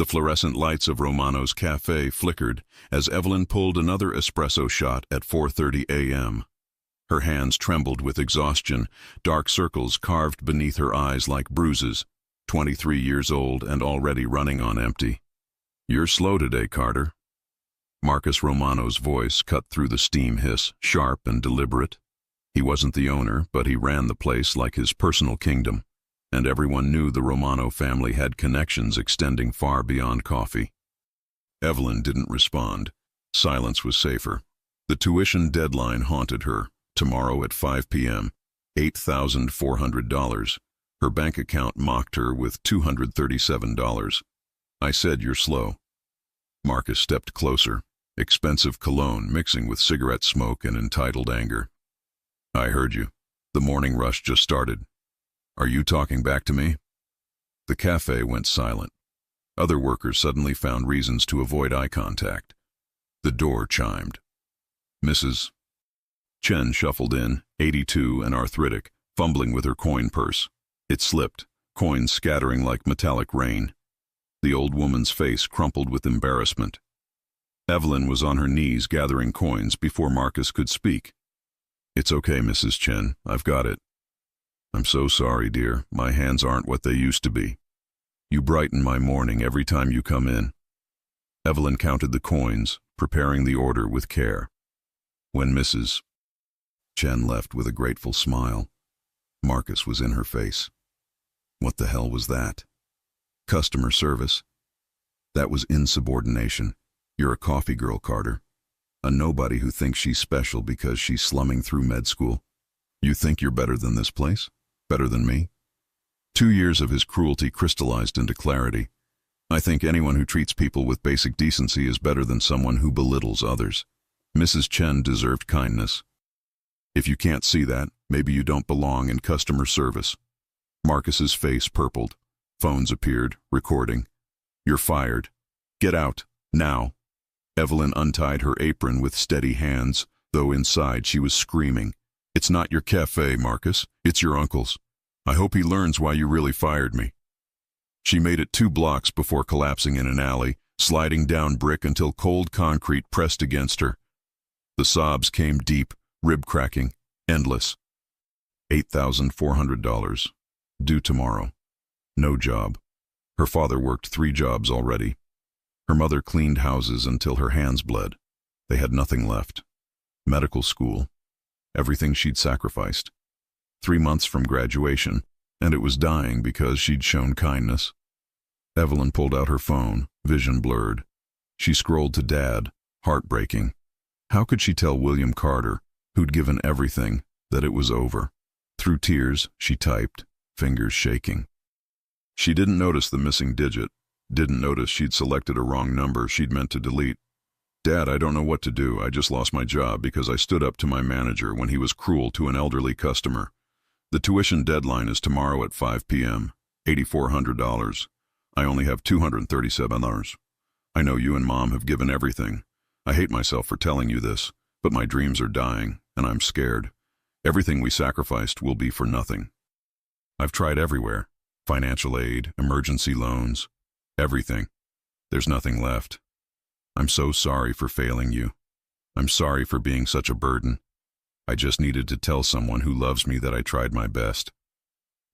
The fluorescent lights of Romano's cafe flickered as Evelyn pulled another espresso shot at 4:30 a.m. Her hands trembled with exhaustion, dark circles carved beneath her eyes like bruises. 23 years old and already running on empty. "You're slow today, Carter." Marcus Romano's voice cut through the steam hiss, sharp and deliberate. He wasn't the owner, but he ran the place like his personal kingdom, and everyone knew the Romano family had connections extending far beyond coffee. Evelyn didn't respond. Silence was safer. The tuition deadline haunted her. Tomorrow at 5 p.m., $8,400. Her bank account mocked her with $237. "I said you're slow." Marcus stepped closer, expensive cologne mixing with cigarette smoke and entitled anger. "I heard you. The morning rush just started. Are you talking back to me?" The cafe went silent. Other workers suddenly found reasons to avoid eye contact. The door chimed. Mrs. Chen shuffled in, 82 and arthritic, fumbling with her coin purse. It slipped, coins scattering like metallic rain. The old woman's face crumpled with embarrassment. Evelyn was on her knees gathering coins before Marcus could speak. "It's okay, Mrs. Chen. I've got it." "I'm so sorry, dear. My hands aren't what they used to be. You brighten my morning every time you come in." Evelyn counted the coins, preparing the order with care. When Mrs. Chen left with a grateful smile, Marcus was in her face. What the hell was that? Customer service? That was insubordination. You're a coffee girl, Carter. A nobody who thinks she's special because she's slumming through med school. You think you're better than this place? Better than me? 2 years of his cruelty crystallized into clarity. I think anyone who treats people with basic decency is better than someone who belittles others. Mrs. Chen deserved kindness. If you can't see that, maybe you don't belong in customer service. Marcus's face purpled. Phones appeared, recording. "You're fired. Get out, now." Evelyn untied her apron with steady hands, though inside she was screaming. "It's not your cafe, Marcus. It's your uncle's. I hope he learns why you really fired me." She made it 2 blocks before collapsing in an alley, sliding down brick until cold concrete pressed against her. The sobs came deep, rib-cracking, endless. $8,400. Due tomorrow. No job. Her father worked 3 jobs already. Her mother cleaned houses until her hands bled. They had nothing left. Medical school. Everything she'd sacrificed. 3 months from graduation, and it was dying because she'd shown kindness. Evelyn pulled out her phone, vision blurred. She scrolled to Dad, heartbreaking. How could she tell William Carter, who'd given everything, that it was over? Through tears, she typed, fingers shaking. She didn't notice the missing digit, didn't notice she'd selected a wrong number she'd meant to delete. "Dad, I don't know what to do. I just lost my job because I stood up to my manager when he was cruel to an elderly customer. The tuition deadline is tomorrow at 5 p.m., $8,400. I only have $237. I know you and Mom have given everything. I hate myself for telling you this, but my dreams are dying, and I'm scared. Everything we sacrificed will be for nothing. I've tried everywhere. Financial aid, emergency loans, everything. There's nothing left. I'm so sorry for failing you. I'm sorry for being such a burden. I just needed to tell someone who loves me that I tried my best.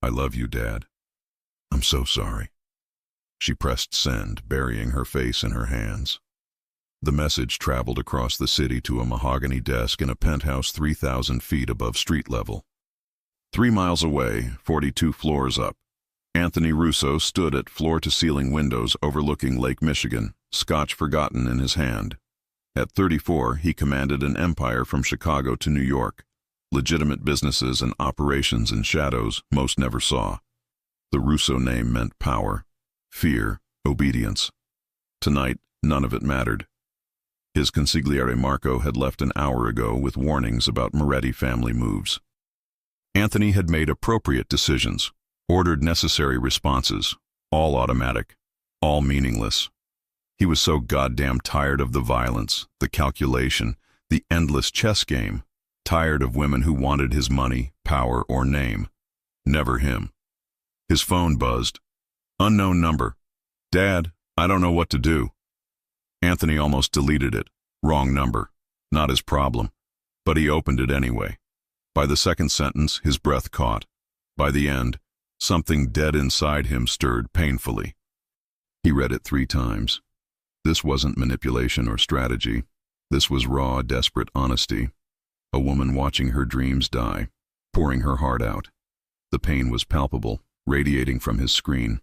I love you, Dad. I'm so sorry." She pressed send, burying her face in her hands. The message traveled across the city to a mahogany desk in a penthouse 3,000 feet above street level. 3 miles away, 42 floors up, Anthony Russo stood at floor-to-ceiling windows overlooking Lake Michigan, scotch forgotten in his hand. At 34, he commanded an empire from Chicago to New York, legitimate businesses and operations in shadows most never saw. The Russo name meant power, fear, obedience. Tonight, none of it mattered. His consigliere Marco had left an hour ago with warnings about Moretti family moves. Anthony had made appropriate decisions, ordered necessary responses, all automatic, all meaningless. He was so goddamn tired of the violence, the calculation, the endless chess game, tired of women who wanted his money, power, or name. Never him. His phone buzzed. Unknown number. "Dad, I don't know what to do. Anthony almost deleted it. Wrong number. Not his problem. But he opened it anyway. By the second sentence, his breath caught. By the end, something dead inside him stirred painfully. He read it 3 times. This wasn't manipulation or strategy. This was raw, desperate honesty. A woman watching her dreams die, pouring her heart out. The pain was palpable, radiating from his screen.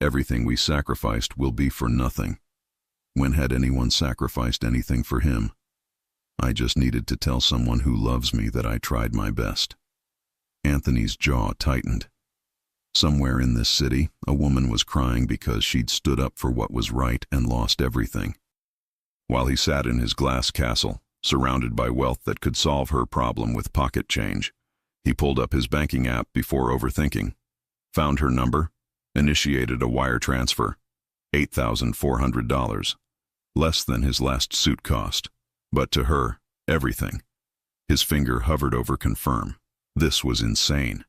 Everything we sacrificed will be for nothing. When had anyone sacrificed anything for him? I just needed to tell someone who loves me that I tried my best. Anthony's jaw tightened. Somewhere in this city, a woman was crying because she'd stood up for what was right and lost everything. While he sat in his glass castle, surrounded by wealth that could solve her problem with pocket change, he pulled up his banking app before overthinking, found her number, initiated a wire transfer. $8,400. Less than his last suit cost. But to her, everything. His finger hovered over confirm. This was insane.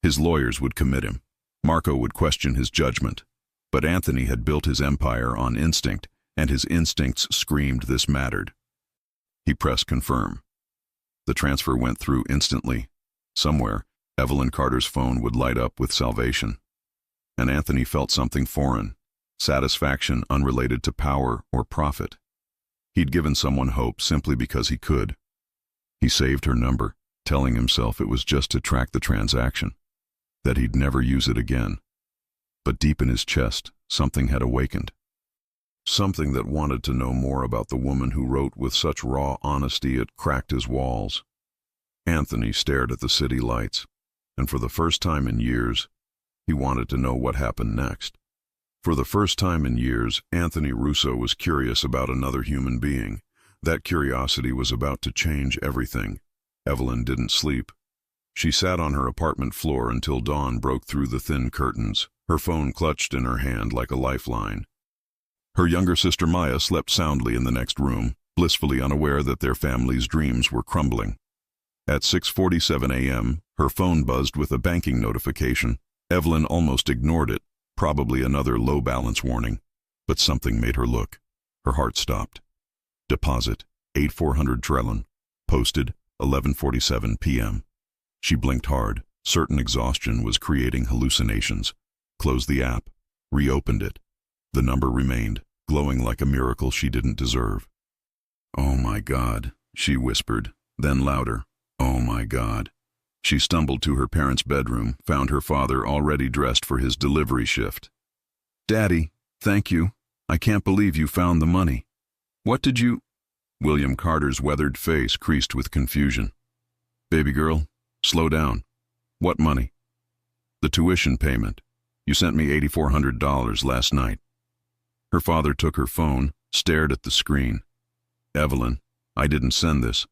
His lawyers would commit him. Marco would question his judgment. But Anthony had built his empire on instinct, and his instincts screamed this mattered. He pressed confirm. The transfer went through instantly. Somewhere, Evelyn Carter's phone would light up with salvation. And Anthony felt something foreign, satisfaction unrelated to power or profit. He'd given someone hope simply because he could. He saved her number, telling himself it was just to track the transaction, that he'd never use it again. But deep in his chest, something had awakened. Something that wanted to know more about the woman who wrote with such raw honesty it cracked his walls. Anthony stared at the city lights, and for the first time in years, he wanted to know what happened next. For the first time in years, Anthony Russo was curious about another human being. That curiosity was about to change everything. Evelyn didn't sleep. She sat on her apartment floor until dawn broke through the thin curtains, her phone clutched in her hand like a lifeline. Her younger sister Maya slept soundly in the next room, blissfully unaware that their family's dreams were crumbling. At 6:47 a.m., her phone buzzed with a banking notification. Evelyn almost ignored it, probably another low-balance warning. But something made her look. Her heart stopped. Deposit, 8400 Trellin. Posted, 11:47 p.m. She blinked hard. Certain exhaustion was creating hallucinations. Closed the app. Reopened it. The number remained, glowing like a miracle she didn't deserve. "Oh my God," she whispered, then louder, "Oh my God." She stumbled to her parents' bedroom, found her father already dressed for his delivery shift. "Daddy, thank you. I can't believe you found the money. What did you—" William Carter's weathered face creased with confusion. "Baby girl, slow down. What money?" "The tuition payment. You sent me $8,400 last night." Her father took her phone, stared at the screen. "Evelyn, I didn't send this.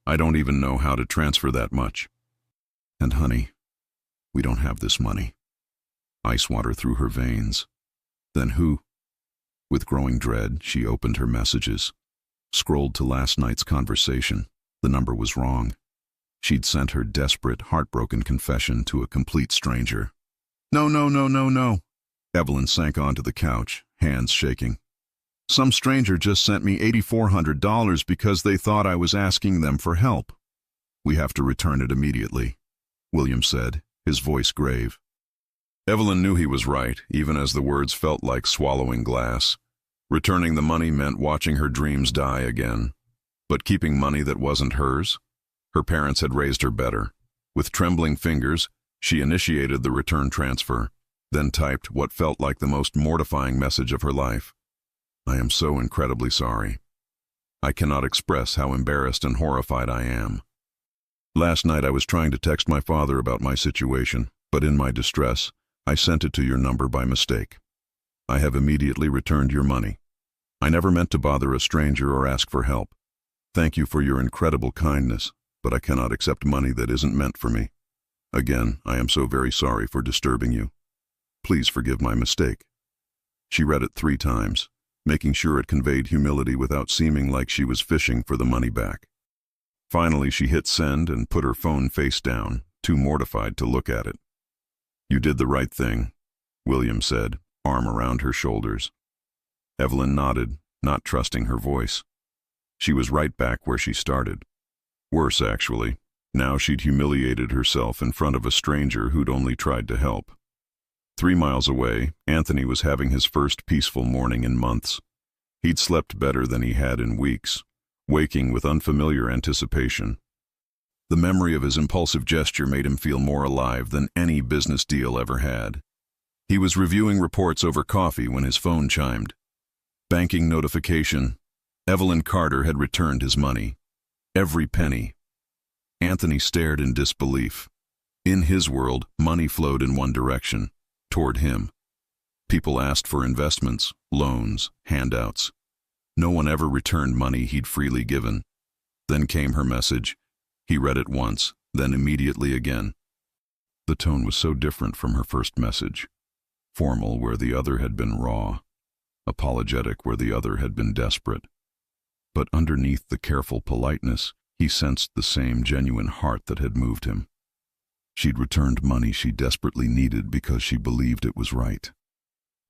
I don't even know how to transfer that much. And honey, we don't have this money." Ice water through her veins. Then who? With growing dread, she opened her messages. Scrolled to last night's conversation. The number was wrong. She'd sent her desperate, heartbroken confession to a complete stranger. "No, no, no, no, no." Evelyn sank onto the couch, hands shaking. "Some stranger just sent me $8,400 because they thought I was asking them for help. We have to return it immediately," William said, his voice grave. Evelyn knew he was right, even as the words felt like swallowing glass. Returning the money meant watching her dreams die again. But keeping money that wasn't hers? Her parents had raised her better. With trembling fingers, she initiated the return transfer, then typed what felt like the most mortifying message of her life. "I am so incredibly sorry. I cannot express how embarrassed and horrified I am. Last night I was trying to text my father about my situation, but in my distress, I sent it to your number by mistake. I have immediately returned your money. I never meant to bother a stranger or ask for help. Thank you for your incredible kindness, but I cannot accept money that isn't meant for me. Again, I am so very sorry for disturbing you. Please forgive my mistake." She read it 3 times, making sure it conveyed humility without seeming like she was fishing for the money back. Finally, she hit send and put her phone face down, too mortified to look at it. "You did the right thing," William said, arm around her shoulders. Evelyn nodded, not trusting her voice. She was right back where she started. Worse, actually. Now she'd humiliated herself in front of a stranger who'd only tried to help. 3 miles away, Anthony was having his first peaceful morning in months. He'd slept better than he had in weeks, waking with unfamiliar anticipation. The memory of his impulsive gesture made him feel more alive than any business deal ever had. He was reviewing reports over coffee when his phone chimed. Banking notification. Evelyn Carter had returned his money. Every penny. Anthony stared in disbelief. In his world, money flowed in one direction, toward him. People asked for investments, loans, handouts. No one ever returned money he'd freely given. Then came her message. He read it once, then immediately again. The tone was so different from her first message. Formal where the other had been raw. Apologetic where the other had been desperate. But underneath the careful politeness, he sensed the same genuine heart that had moved him. She'd returned money she desperately needed because she believed it was right.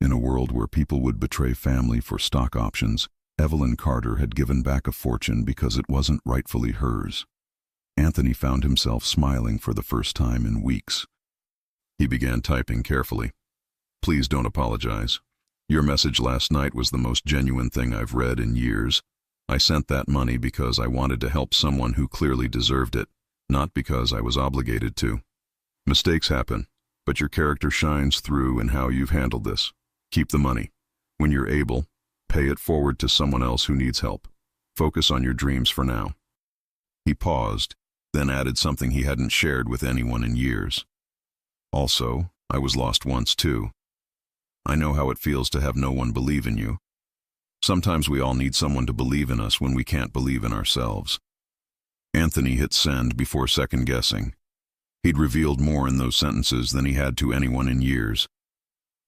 In a world where people would betray family for stock options, Evelyn Carter had given back a fortune because it wasn't rightfully hers. Anthony found himself smiling for the first time in weeks. He began typing carefully. Please don't apologize. Your message last night was the most genuine thing I've read in years. I sent that money because I wanted to help someone who clearly deserved it, not because I was obligated to. Mistakes happen, but your character shines through in how you've handled this. Keep the money. When you're able, pay it forward to someone else who needs help. Focus on your dreams for now. He paused, then added something he hadn't shared with anyone in years. Also, I was lost once too. I know how it feels to have no one believe in you. Sometimes we all need someone to believe in us when we can't believe in ourselves. Anthony hit send before second-guessing. He'd revealed more in those sentences than he had to anyone in years.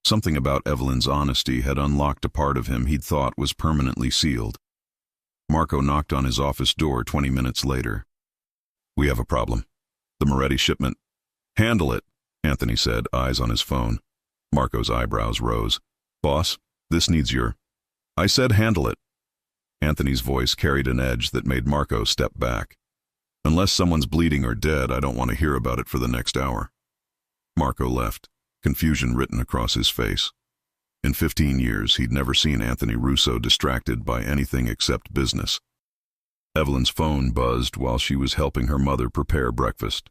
Something about Evelyn's honesty had unlocked a part of him he'd thought was permanently sealed. Marco knocked on his office door 20 minutes later. We have a problem. The Moretti shipment. Handle it, Anthony said, eyes on his phone. Marco's eyebrows rose. Boss, this needs your... I said handle it. Anthony's voice carried an edge that made Marco step back. Unless someone's bleeding or dead, I don't want to hear about it for the next hour. Marco left, confusion written across his face. In 15 years, he'd never seen Anthony Russo distracted by anything except business. Evelyn's phone buzzed while she was helping her mother prepare breakfast,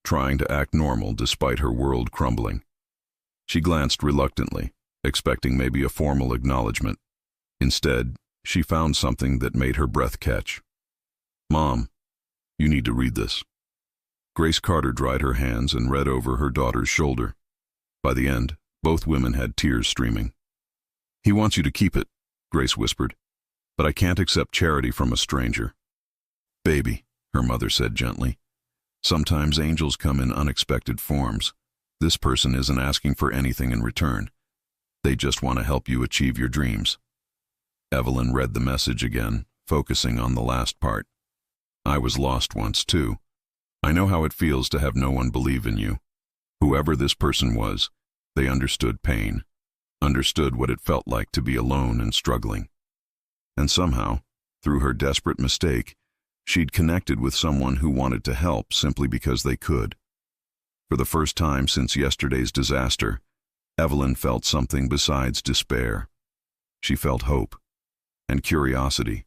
trying to act normal despite her world crumbling. She glanced reluctantly, expecting maybe a formal acknowledgement. Instead, she found something that made her breath catch. Mom, you need to read this. Grace Carter dried her hands and read over her daughter's shoulder. By the end, both women had tears streaming. He wants you to keep it, Grace whispered, but I can't accept charity from a stranger. Baby, her mother said gently. Sometimes angels come in unexpected forms. This person isn't asking for anything in return. They just want to help you achieve your dreams. Evelyn read the message again, focusing on the last part. I was lost once too. I know how it feels to have no one believe in you. Whoever this person was, they understood pain, understood what it felt like to be alone and struggling. And somehow, through her desperate mistake, she'd connected with someone who wanted to help simply because they could. For the first time since yesterday's disaster, Evelyn felt something besides despair. She felt hope and curiosity.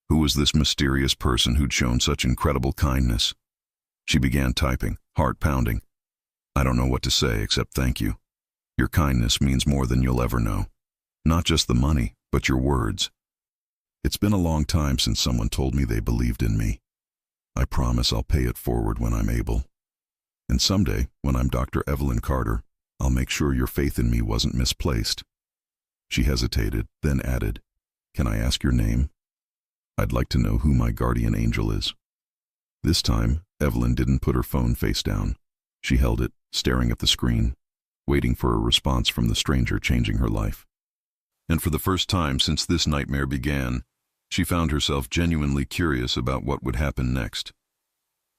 Who was this mysterious person who'd shown such incredible kindness? She began typing, heart pounding. I don't know what to say except thank you. Your kindness means more than you'll ever know. Not just the money, but your words. It's been a long time since someone told me they believed in me. I promise I'll pay it forward when I'm able. And someday, when I'm Dr. Evelyn Carter, I'll make sure your faith in me wasn't misplaced. She hesitated, then added, Can I ask your name? I'd like to know who my guardian angel is. This time, Evelyn didn't put her phone face down. She held it, staring at the screen, waiting for a response from the stranger changing her life. And for the first time since this nightmare began, she found herself genuinely curious about what would happen next.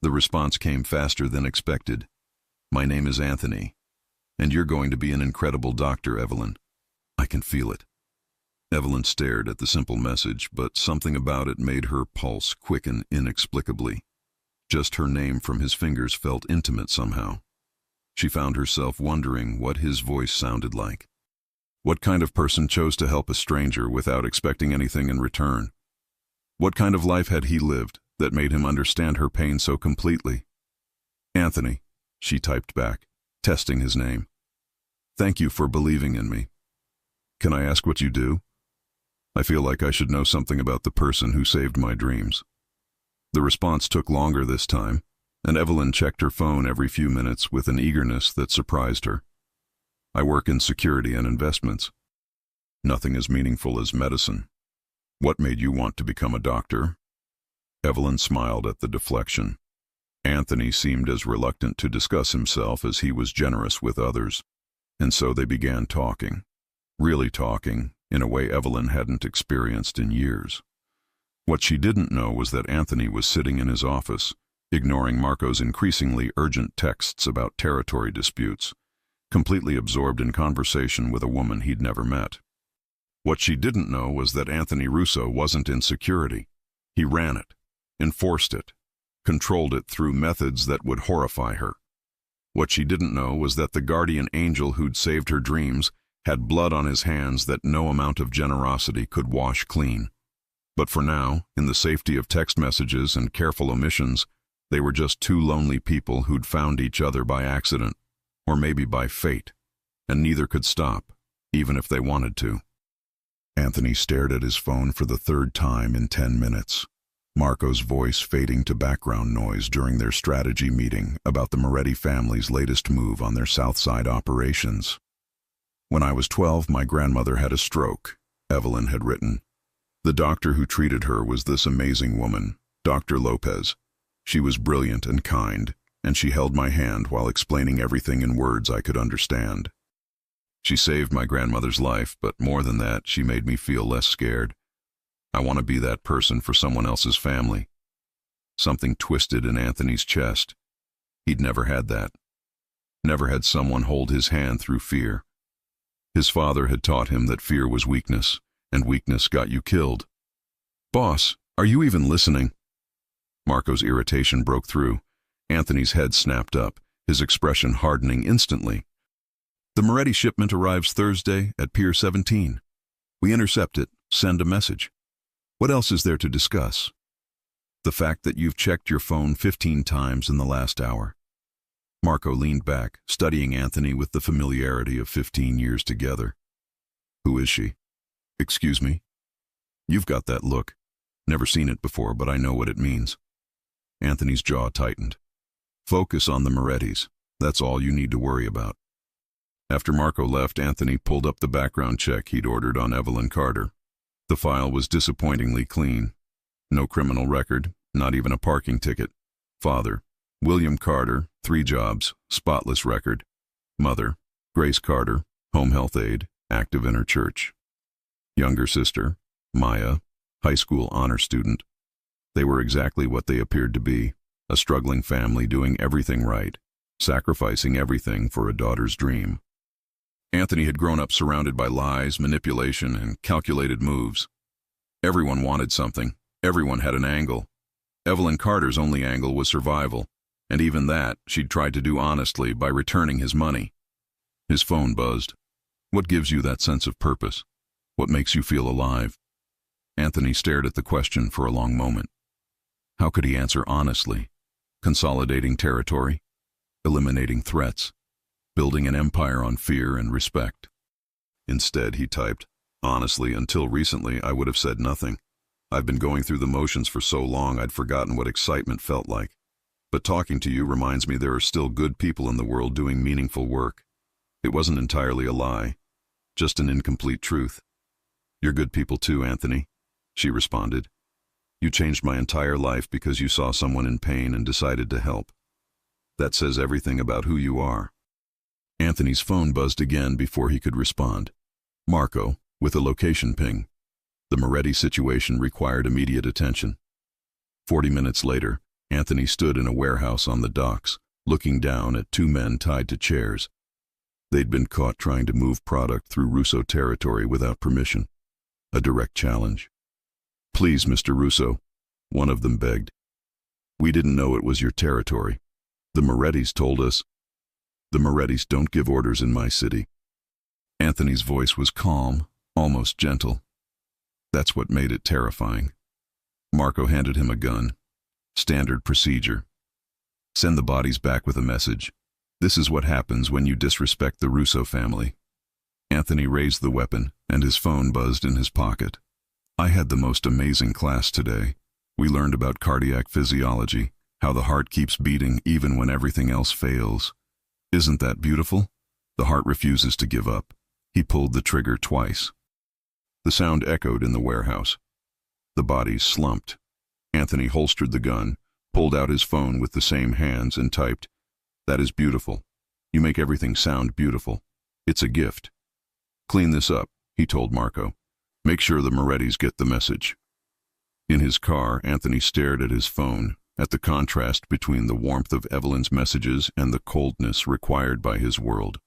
The response came faster than expected. My name is Anthony, and you're going to be an incredible doctor, Evelyn. I can feel it. Evelyn stared at the simple message, but something about it made her pulse quicken inexplicably. Just her name from his fingers felt intimate somehow. She found herself wondering what his voice sounded like. What kind of person chose to help a stranger without expecting anything in return? What kind of life had he lived that made him understand her pain so completely? Anthony, she typed back, testing his name. Thank you for believing in me. Can I ask what you do? I feel like I should know something about the person who saved my dreams. The response took longer this time, and Evelyn checked her phone every few minutes with an eagerness that surprised her. I work in security and investments. Nothing as meaningful as medicine. What made you want to become a doctor? Evelyn smiled at the deflection. Anthony seemed as reluctant to discuss himself as he was generous with others, and so they began talking. Really talking, in a way Evelyn hadn't experienced in years. What she didn't know was that Anthony was sitting in his office, ignoring Marco's increasingly urgent texts about territory disputes, completely absorbed in conversation with a woman he'd never met. What she didn't know was that Anthony Russo wasn't in security. He ran it, enforced it, controlled it through methods that would horrify her. What she didn't know was that the guardian angel who'd saved her dreams had blood on his hands that no amount of generosity could wash clean. But for now, in the safety of text messages and careful omissions, they were just two lonely people who'd found each other by accident, or maybe by fate, and neither could stop, even if they wanted to. Anthony stared at his phone for the third time in 10 minutes, Marco's voice fading to background noise during their strategy meeting about the Moretti family's latest move on their South Side operations. When I was 12, my grandmother had a stroke, Evelyn had written. The doctor who treated her was this amazing woman, Dr. Lopez. She was brilliant and kind, and she held my hand while explaining everything in words I could understand. She saved my grandmother's life, but more than that, she made me feel less scared. I want to be that person for someone else's family. Something twisted in Anthony's chest. He'd never had that. Never had someone hold his hand through fear. His father had taught him that fear was weakness, and weakness got you killed. Boss, are you even listening? Marco's irritation broke through. Anthony's head snapped up, his expression hardening instantly. The Moretti shipment arrives Thursday at Pier 17. We intercept it, send a message. What else is there to discuss? The fact that you've checked your phone 15 times in the last hour. Marco leaned back, studying Anthony with the familiarity of 15 years together. Who is she? Excuse me? You've got that look. Never seen it before, but I know what it means. Anthony's jaw tightened. Focus on the Morettis. That's all you need to worry about. After Marco left, Anthony pulled up the background check he'd ordered on Evelyn Carter. The file was disappointingly clean. No criminal record, not even a parking ticket. Father, William Carter, 3 jobs, spotless record. Mother, Grace Carter, home health aide, active in her church. Younger sister, Maya, high school honor student. They were exactly what they appeared to be, a struggling family doing everything right, sacrificing everything for a daughter's dream. Anthony had grown up surrounded by lies, manipulation, and calculated moves. Everyone wanted something. Everyone had an angle. Evelyn Carter's only angle was survival, and even that she'd tried to do honestly by returning his money. His phone buzzed. What gives you that sense of purpose? What makes you feel alive? Anthony stared at the question for a long moment. How could he answer honestly? Consolidating territory? Eliminating threats? Building an empire on fear and respect? Instead, he typed, honestly, until recently I would have said nothing. I've been going through the motions for so long I'd forgotten what excitement felt like. But talking to you reminds me there are still good people in the world doing meaningful work. It wasn't entirely a lie, just an incomplete truth. You're good people too, Anthony, she responded. You changed my entire life because you saw someone in pain and decided to help. That says everything about who you are. Anthony's phone buzzed again before he could respond. Marco, with a location ping. The Moretti situation required immediate attention. 40 minutes later, Anthony stood in a warehouse on the docks, looking down at 2 men tied to chairs. They'd been caught trying to move product through Russo territory without permission. A direct challenge. "Please, Mr. Russo," one of them begged. "We didn't know it was your territory. The Morettis told us." "The Morettis don't give orders in my city." Anthony's voice was calm, almost gentle. That's what made it terrifying. Marco handed him a gun. "Standard procedure. Send the bodies back with a message. This is what happens when you disrespect the Russo family." Anthony raised the weapon, and his phone buzzed in his pocket. "I had the most amazing class today. We learned about cardiac physiology, how the heart keeps beating even when everything else fails. Isn't that beautiful? The heart refuses to give up." He pulled the trigger twice. The sound echoed in the warehouse. The bodies slumped. Anthony holstered the gun, pulled out his phone with the same hands, and typed, "That is beautiful. You make everything sound beautiful. It's a gift. Clean this up," he told Marco. "Make sure the Morettis get the message." In his car, Anthony stared at his phone, at the contrast between the warmth of Evelyn's messages and the coldness required by his world.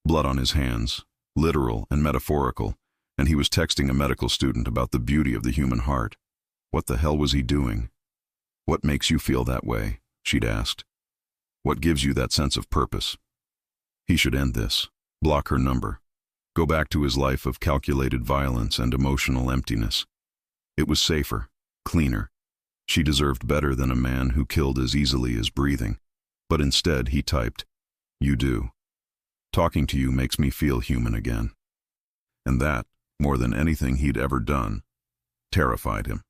Blood on his hands, literal and metaphorical, and he was texting a medical student about the beauty of the human heart. What the hell was he doing? "What makes you feel that way?" she'd asked. "What gives you that sense of purpose?" He should end this, block her number, go back to his life of calculated violence and emotional emptiness. It was safer, cleaner. She deserved better than a man who killed as easily as breathing. But instead he typed, "You do. Talking to you makes me feel human again." And that, more than anything he'd ever done, terrified him.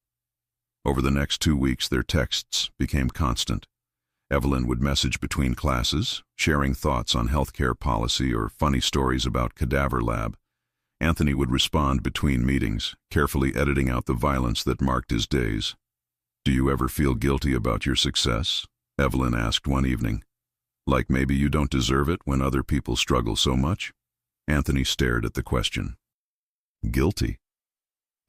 Over the next 2 weeks, their texts became constant. Evelyn would message between classes, sharing thoughts on healthcare policy or funny stories about Cadaver Lab. Anthony would respond between meetings, carefully editing out the violence that marked his days. "Do you ever feel guilty about your success?" Evelyn asked one evening. "Like maybe you don't deserve it when other people struggle so much?" Anthony stared at the question. Guilty?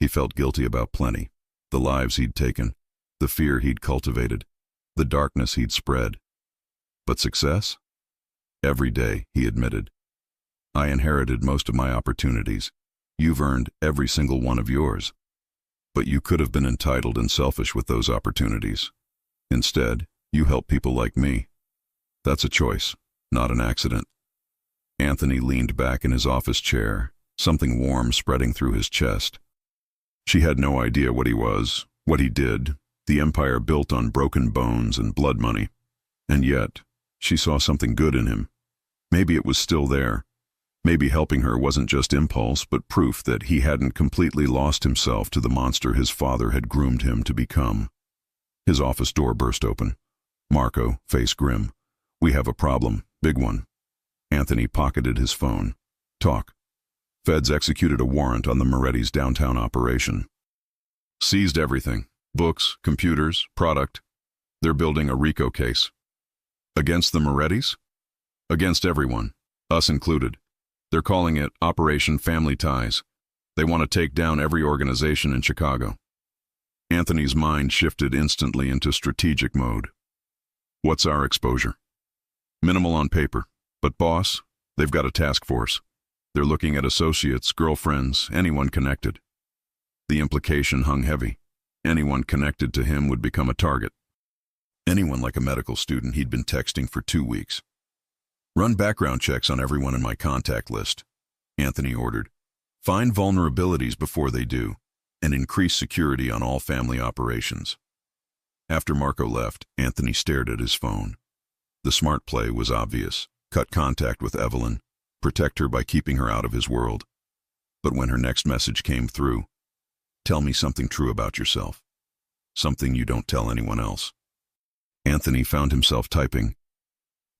He felt guilty about plenty. The lives he'd taken, the fear he'd cultivated, the darkness he'd spread. But success? "Every day," he admitted. "I inherited most of my opportunities. You've earned every single one of yours. But you could have been entitled and selfish with those opportunities. Instead, you help people like me. That's a choice, not an accident." Anthony leaned back in his office chair, something warm spreading through his chest. She had no idea what he was, what he did, the empire built on broken bones and blood money. And yet, she saw something good in him. Maybe it was still there. Maybe helping her wasn't just impulse, but proof that he hadn't completely lost himself to the monster his father had groomed him to become. His office door burst open. Marco, face grim. "We have a problem, big one." Anthony pocketed his phone. "Talk." "Feds executed a warrant on the Moretti's downtown operation. Seized everything. Books, computers, product. They're building a RICO case." "Against the Morettis?" "Against everyone, us included. They're calling it Operation Family Ties. They want to take down every organization in Chicago." Anthony's mind shifted instantly into strategic mode. "What's our exposure?" "Minimal on paper. But boss, they've got a task force. They're looking at associates, girlfriends, anyone connected." The implication hung heavy. Anyone connected to him would become a target. Anyone like a medical student he'd been texting for 2 weeks. "Run background checks on everyone in my contact list," Anthony ordered. "Find vulnerabilities before they do, and increase security on all family operations." After Marco left, Anthony stared at his phone. The smart play was obvious. Cut contact with Evelyn, protect her by keeping her out of his world. But when her next message came through, "Tell me something true about yourself. Something you don't tell anyone else." Anthony found himself typing,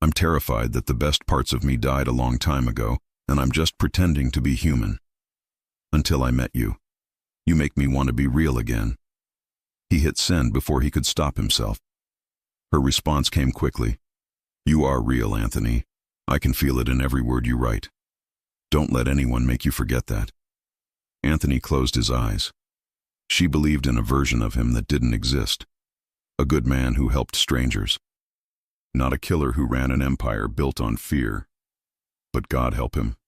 "I'm terrified that the best parts of me died a long time ago, and I'm just pretending to be human. Until I met you. You make me want to be real again." He hit send before he could stop himself. Her response came quickly. "You are real, Anthony. I can feel it in every word you write. Don't let anyone make you forget that." Anthony closed his eyes. She believed in a version of him that didn't exist. A good man who helped strangers. Not a killer who ran an empire built on fear. But God help him.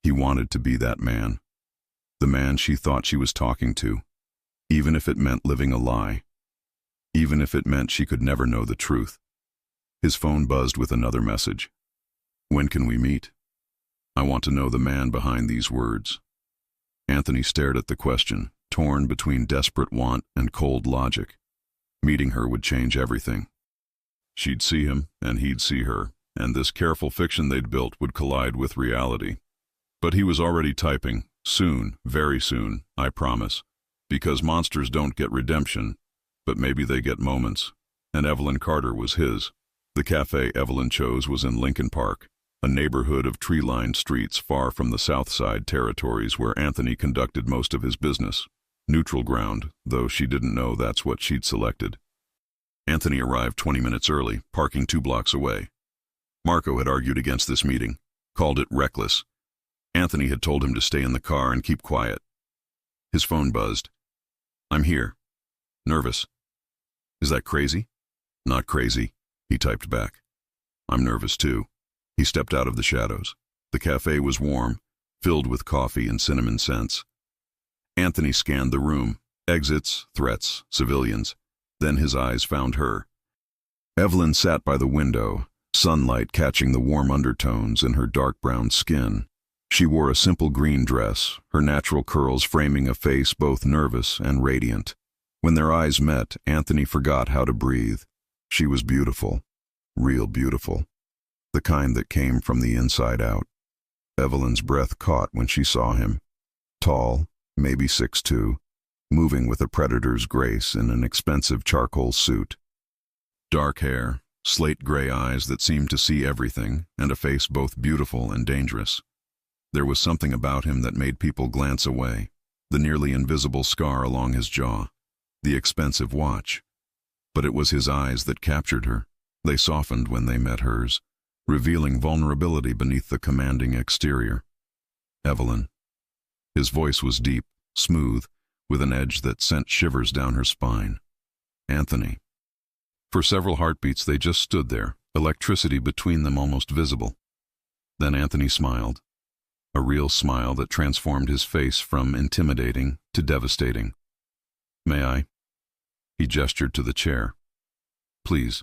He wanted to be that man. The man she thought she was talking to, even if it meant living a lie, even if it meant she could never know the truth. His phone buzzed with another message. When can we meet? I want to know the man behind these words. Anthony stared at the question, torn between desperate want and cold logic. Meeting her would change everything. She'd see him, and he'd see her, and this careful fiction they'd built would collide with reality. But he was already typing, soon, very soon, I promise, because monsters don't get redemption, but maybe they get moments, and Evelyn Carter was his. The cafe Evelyn chose was in Lincoln Park, a neighborhood of tree-lined streets far from the South Side territories where Anthony conducted most of his business. Neutral ground, though she didn't know that's what she'd selected. Anthony arrived 20 minutes early, parking 2 blocks away. Marco had argued against this meeting, called it reckless. Anthony had told him to stay in the car and keep quiet. His phone buzzed. I'm here. Nervous. Is that crazy? Not crazy, he typed back. I'm nervous too. He stepped out of the shadows. The cafe was warm, filled with coffee and cinnamon scents. Anthony scanned the room. Exits, threats, civilians. Then his eyes found her. Evelyn sat by the window, sunlight catching the warm undertones in her dark brown skin. She wore a simple green dress, her natural curls framing a face both nervous and radiant. When their eyes met, Anthony forgot how to breathe. She was beautiful, real beautiful, the kind that came from the inside out. Evelyn's breath caught when she saw him. Tall, maybe 6'2", moving with a predator's grace in an expensive charcoal suit. Dark hair, slate-gray eyes that seemed to see everything, and a face both beautiful and dangerous. There was something about him that made people glance away, the nearly invisible scar along his jaw, the expensive watch. But it was his eyes that captured her. They softened when they met hers, revealing vulnerability beneath the commanding exterior. Evelyn. His voice was deep, smooth, with an edge that sent shivers down her spine. Anthony. For several heartbeats they just stood there, electricity between them almost visible. Then Anthony smiled. A real smile that transformed his face from intimidating to devastating. May I? He gestured to the chair. Please.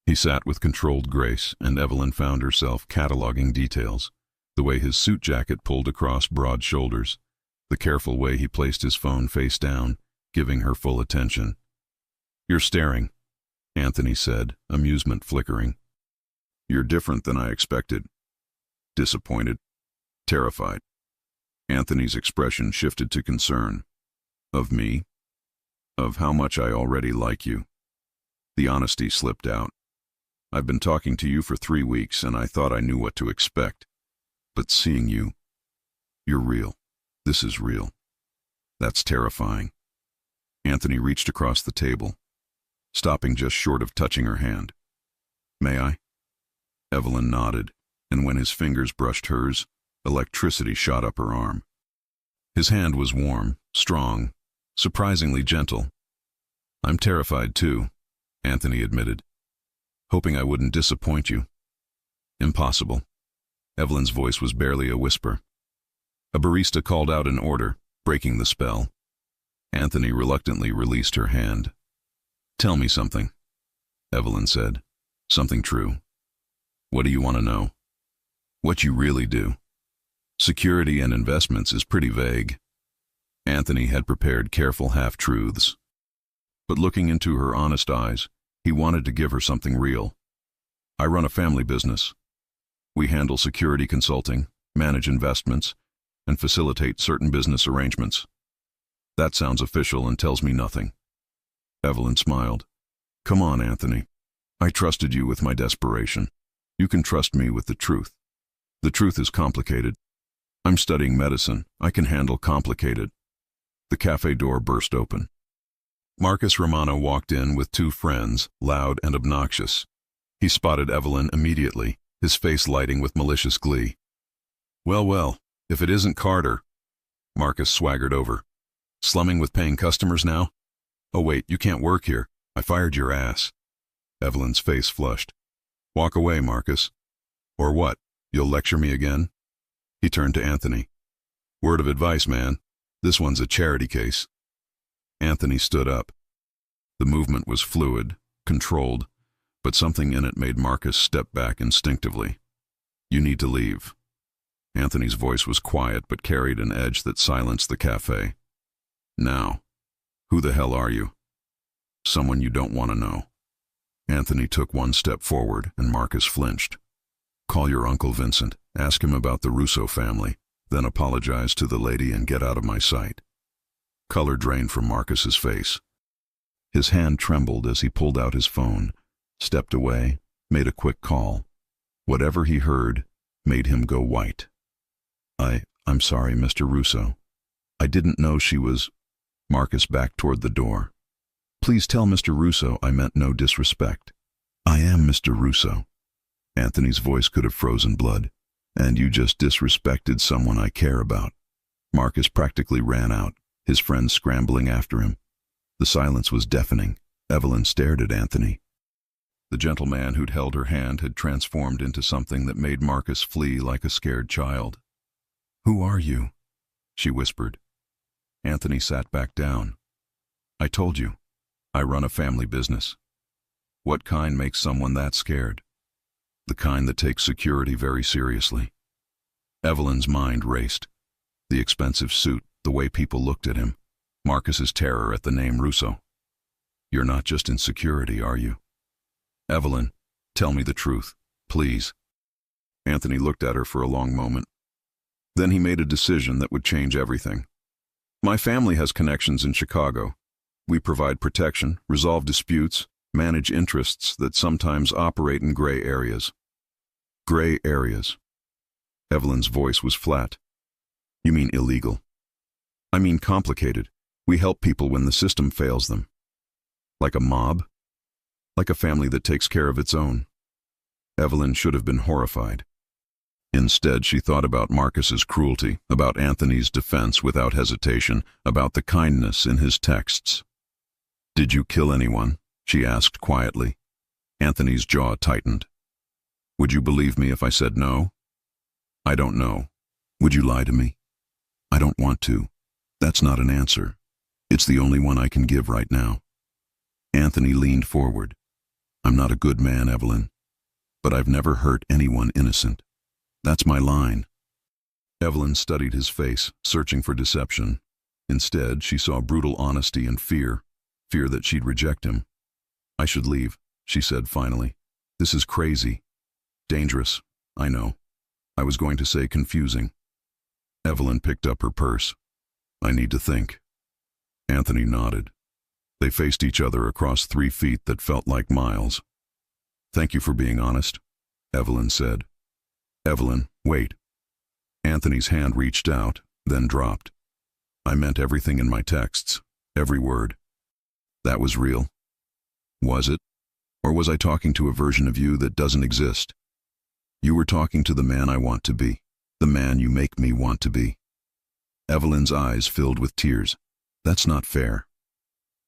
He sat with controlled grace, and Evelyn found herself cataloging details. The way his suit jacket pulled across broad shoulders, the careful way he placed his phone face down, giving her full attention. You're staring, Anthony said, amusement flickering. You're different than I expected. Disappointed. Terrified. Anthony's expression shifted to concern. Of me? Of how much I already like you. The honesty slipped out. I've been talking to you for 3 weeks, and I thought I knew what to expect. But seeing you, you're real. This is real. That's terrifying. Anthony reached across the table, stopping just short of touching her hand. May I? Evelyn nodded, and when his fingers brushed hers, electricity shot up her arm. His hand was warm, strong, surprisingly gentle. I'm terrified too, Anthony admitted, hoping I wouldn't disappoint you. Impossible. Evelyn's voice was barely a whisper. A barista called out an order, breaking the spell. Anthony reluctantly released her hand. Tell me something, Evelyn said. Something true. What do you want to know? What you really do. Security and investments is pretty vague. Anthony had prepared careful half-truths. But looking into her honest eyes, he wanted to give her something real. I run a family business. We handle security consulting, manage investments, and facilitate certain business arrangements. That sounds official and tells me nothing. Evelyn smiled. Come on, Anthony. I trusted you with my desperation. You can trust me with the truth. The truth is complicated. I'm studying medicine. I can handle complicated. The cafe door burst open. Marcus Romano walked in with 2 friends, loud and obnoxious. He spotted Evelyn immediately, his face lighting with malicious glee. Well, well, if it isn't Carter. Marcus swaggered over. Slumming with paying customers now? Oh wait, you can't work here. I fired your ass. Evelyn's face flushed. Walk away, Marcus. Or what? You'll lecture me again? He turned to Anthony. Word of advice, man. This one's a charity case. Anthony stood up. The movement was fluid, controlled, but something in it made Marcus step back instinctively. You need to leave. Anthony's voice was quiet but carried an edge that silenced the cafe. Now. Who the hell are you? Someone you don't want to know. Anthony took one step forward and Marcus flinched. Call your Uncle Vincent, ask him about the Russo family, then apologize to the lady and get out of my sight. Color drained from Marcus's face. His hand trembled as he pulled out his phone, stepped away, made a quick call. Whatever he heard made him go white. I'm sorry, Mr. Russo. I didn't know she was... Marcus backed toward the door. Please tell Mr. Russo I meant no disrespect. I am Mr. Russo. Anthony's voice could have frozen blood. And you just disrespected someone I care about. Marcus practically ran out, his friends scrambling after him. The silence was deafening. Evelyn stared at Anthony. The gentleman who'd held her hand had transformed into something that made Marcus flee like a scared child. Who are you? She whispered. Anthony sat back down. I told you. I run a family business. What kind makes someone that scared? The kind that takes security very seriously. Evelyn's mind raced. The expensive suit, the way people looked at him. Marcus's terror at the name Russo. You're not just in security, are you? Evelyn, tell me the truth, please. Anthony looked at her for a long moment. Then he made a decision that would change everything. My family has connections in Chicago. We provide protection, resolve disputes, manage interests that sometimes operate in gray areas. Gray areas. Evelyn's voice was flat. You mean illegal? I mean complicated. We help people when the system fails them. Like a mob? Like a family that takes care of its own. Evelyn should have been horrified. Instead, she thought about Marcus's cruelty, about Anthony's defense without hesitation, about the kindness in his texts. Did you kill anyone? She asked quietly. Anthony's jaw tightened. Would you believe me if I said no? I don't know. Would you lie to me? I don't want to. That's not an answer. It's the only one I can give right now. Anthony leaned forward. I'm not a good man, Evelyn, but I've never hurt anyone innocent. That's my line. Evelyn studied his face, searching for deception. Instead, she saw brutal honesty and fear that she'd reject him. I should leave, she said finally. This is crazy. Dangerous, I know. I was going to say confusing. Evelyn picked up her purse. I need to think. Anthony nodded. They faced each other across 3 feet that felt like miles. Thank you for being honest, Evelyn said. Evelyn, wait. Anthony's hand reached out, then dropped. I meant everything in my texts, every word. That was real. Was it? Or was I talking to a version of you that doesn't exist? You were talking to the man I want to be, the man you make me want to be. Evelyn's eyes filled with tears. That's not fair.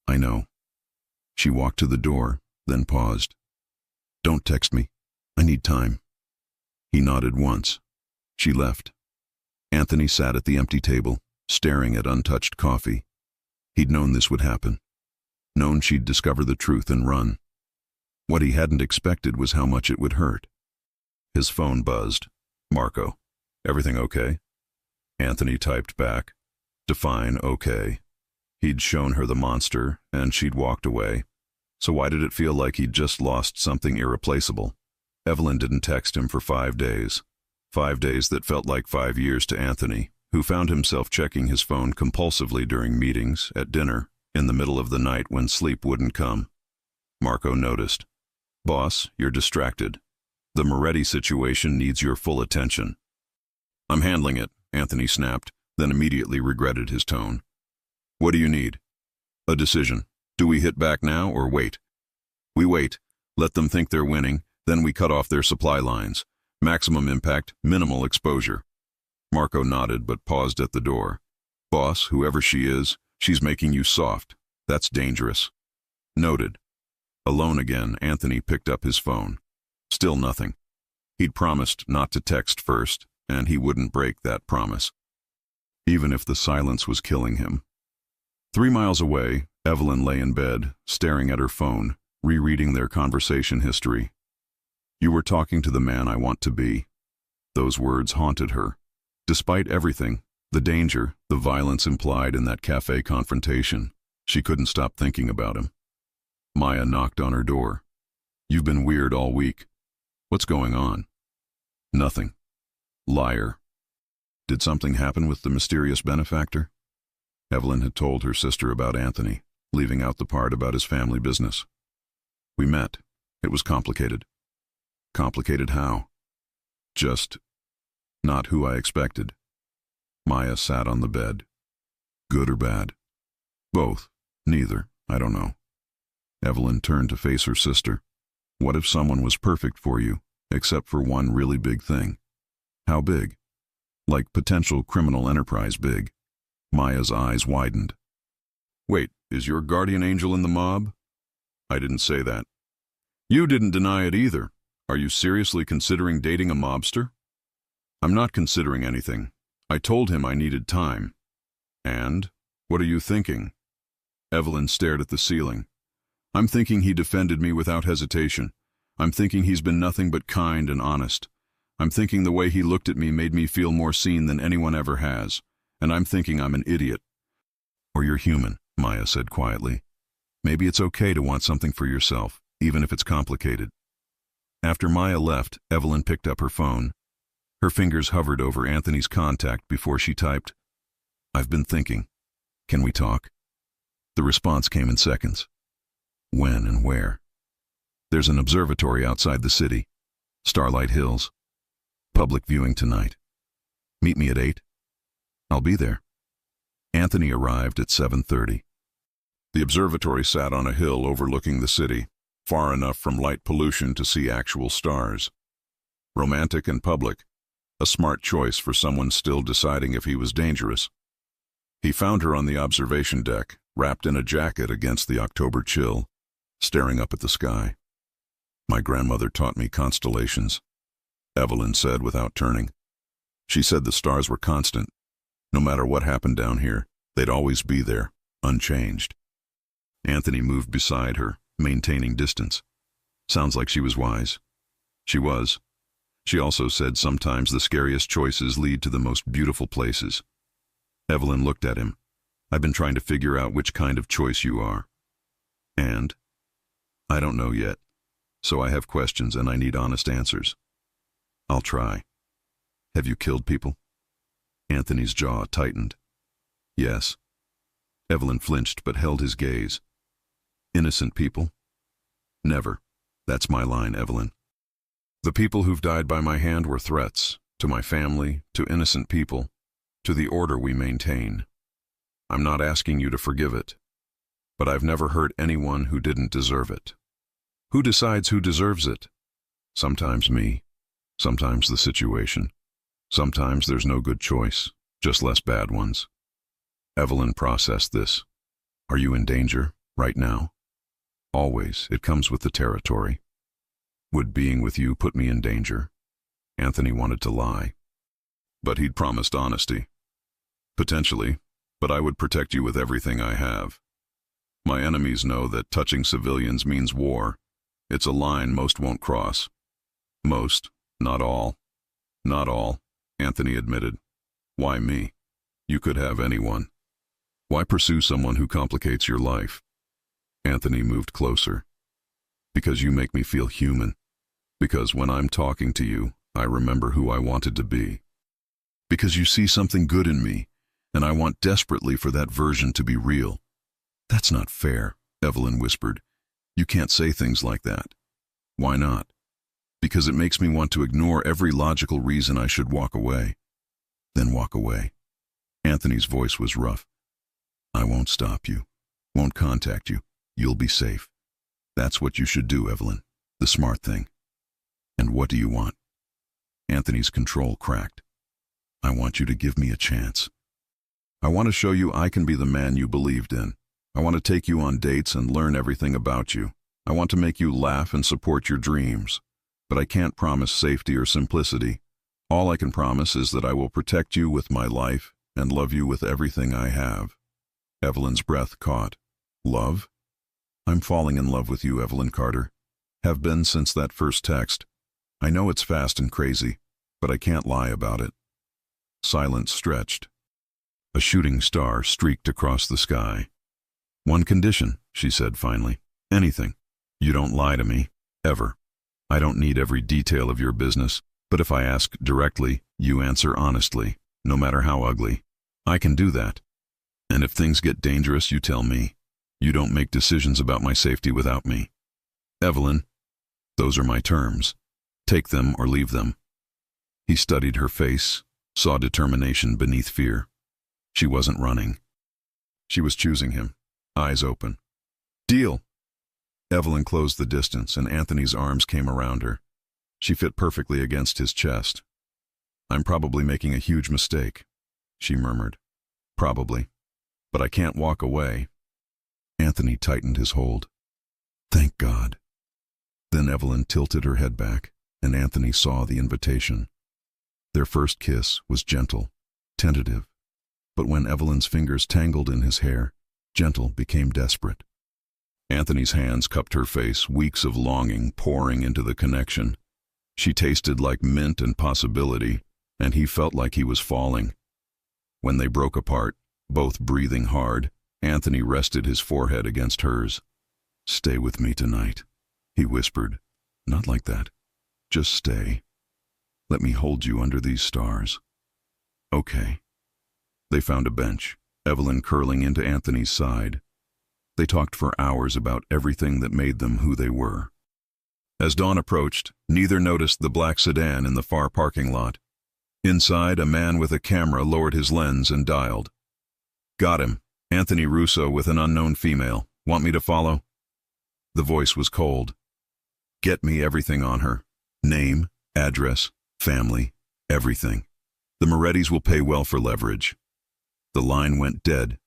I know. She walked to the door, then paused. Don't text me. I need time. He nodded once. She left. Anthony sat at the empty table, staring at untouched coffee. He'd known this would happen. Known she'd discover the truth and run. What he hadn't expected was how much it would hurt. His phone buzzed. Marco. Everything okay? Anthony typed back. Define okay. He'd shown her the monster, and she'd walked away. So why did it feel like he'd just lost something irreplaceable? Evelyn didn't text him for 5 days. 5 days that felt like 5 years to Anthony, who found himself checking his phone compulsively during meetings, at dinner, in the middle of the night when sleep wouldn't come. Marco noticed. Boss, you're distracted. The Moretti situation needs your full attention. I'm handling it, Anthony snapped, then immediately regretted his tone. What do you need? A decision. Do we hit back now or wait? We wait. Let them think they're winning. Then we cut off their supply lines. Maximum impact, minimal exposure. Marco nodded but paused at the door. Boss, whoever she is, she's making you soft. That's dangerous. Noted. Alone again, Anthony picked up his phone. Still nothing. He'd promised not to text first, and he wouldn't break that promise. even if the silence was killing him. 3 miles away, Evelyn lay in bed, staring at her phone, rereading their conversation history. "You were talking to the man I want to be." Those words haunted her. Despite everything, the danger, the violence implied in that cafe confrontation, she couldn't stop thinking about him. Maya knocked on her door. "You've been weird all week. What's going on?" "Nothing." Liar. Did something happen with the mysterious benefactor? Evelyn had told her sister about Anthony, leaving out the part about his family business. "We met. It was complicated." "Complicated how?" "Just not who I expected." Maya sat on the bed. "Good or bad?" "Both. Neither. I don't know." Evelyn turned to face her sister. "What if someone was perfect for you, except for one really big thing?" "How big?" "Like potential criminal enterprise big." Maya's eyes widened. "Wait, is your guardian angel in the mob?" "I didn't say that." "You didn't deny it either. Are you seriously considering dating a mobster?" "I'm not considering anything. I told him I needed time." "And? What are you thinking?" Evelyn stared at the ceiling. "I'm thinking he defended me without hesitation. I'm thinking he's been nothing but kind and honest. I'm thinking the way he looked at me made me feel more seen than anyone ever has. And I'm thinking I'm an idiot." "Or you're human," Maya said quietly. "Maybe it's okay to want something for yourself, even if it's complicated." After Maya left, Evelyn picked up her phone. Her fingers hovered over Anthony's contact before she typed, "I've been thinking. Can we talk?" The response came in seconds. "When and where?" "There's an observatory outside the city. Starlight Hills. Public viewing tonight. Meet me at 8. I'll be there." Anthony arrived at 7:30. The observatory sat on a hill overlooking the city, far enough from light pollution to see actual stars. Romantic and public, a smart choice for someone still deciding if he was dangerous. He found her on the observation deck, wrapped in a jacket against the October chill, staring up at the sky. "My grandmother taught me constellations," Evelyn said without turning. "She said the stars were constant. No matter what happened down here, they'd always be there, unchanged." Anthony moved beside her, maintaining distance. Sounds like she was wise. She was. She also said sometimes the scariest choices lead to the most beautiful places. Evelyn looked at him. "I've been trying to figure out which kind of choice you are." "And?" "I don't know yet. So I have questions and I need honest answers." "I'll try." "Have you killed people?" Anthony's jaw tightened. "Yes." Evelyn flinched but held his gaze. "Innocent people?" "Never. That's my line, Evelyn. The people who've died by my hand were threats, to my family, to innocent people, to the order we maintain. I'm not asking you to forgive it, but I've never hurt anyone who didn't deserve it. Who decides who deserves it? Sometimes me, sometimes the situation. Sometimes there's no good choice, just less bad ones." Evelyn processed this. "Are you in danger, right now?" "Always. It comes with the territory." "Would being with you put me in danger?" Anthony wanted to lie, but he'd promised honesty. "Potentially, but I would protect you with everything I have. My enemies know that touching civilians means war. It's a line most won't cross." "Most, not all." "Not all," Anthony admitted. "Why me? You could have anyone. Why pursue someone who complicates your life?" Anthony moved closer. "Because you make me feel human. Because when I'm talking to you, I remember who I wanted to be. Because you see something good in me, and I want desperately for that version to be real." "That's not fair," Evelyn whispered. "You can't say things like that." "Why not?" "Because it makes me want to ignore every logical reason I should walk away." "Then walk away." Anthony's voice was rough. "I won't stop you, won't contact you. You'll be safe. That's what you should do, Evelyn. The smart thing." "And what do you want?" Anthony's control cracked. "I want you to give me a chance. I want to show you I can be the man you believed in. I want to take you on dates and learn everything about you. I want to make you laugh and support your dreams. But I can't promise safety or simplicity. All I can promise is that I will protect you with my life and love you with everything I have. Evelyn's breath caught. Love? I'm falling in love with you, Evelyn Carter. Have been since that first text. I know it's fast and crazy, but I can't lie about it. Silence stretched. A shooting star streaked across the sky. One condition, she said finally. Anything. You don't lie to me. Ever. I don't need every detail of your business, but if I ask directly, you answer honestly, no matter how ugly. I can do that. And if things get dangerous, you tell me. You don't make decisions about my safety without me. Evelyn, those are my terms. Take them or leave them. He studied her face, saw determination beneath fear. She wasn't running. She was choosing him, eyes open. Deal! Evelyn closed the distance, and Anthony's arms came around her. She fit perfectly against his chest. I'm probably making a huge mistake, she murmured. Probably. But I can't walk away. Anthony tightened his hold. Thank God. Then Evelyn tilted her head back, and Anthony saw the invitation. Their first kiss was gentle, tentative, but when Evelyn's fingers tangled in his hair, gentle became desperate. Anthony's hands cupped her face, weeks of longing pouring into the connection. She tasted like mint and possibility, and he felt like he was falling. When they broke apart, both breathing hard, Anthony rested his forehead against hers. Stay with me tonight, he whispered. Not like that. Just stay. Let me hold you under these stars. Okay. They found a bench, Evelyn curling into Anthony's side. They talked for hours about everything that made them who they were. As dawn approached, neither noticed the black sedan in the far parking lot. Inside, a man with a camera lowered his lens and dialed. Got him. Anthony Russo with an unknown female. Want me to follow? The voice was cold. Get me everything on her. Name, address, family, everything. The Morettis will pay well for leverage. The line went dead.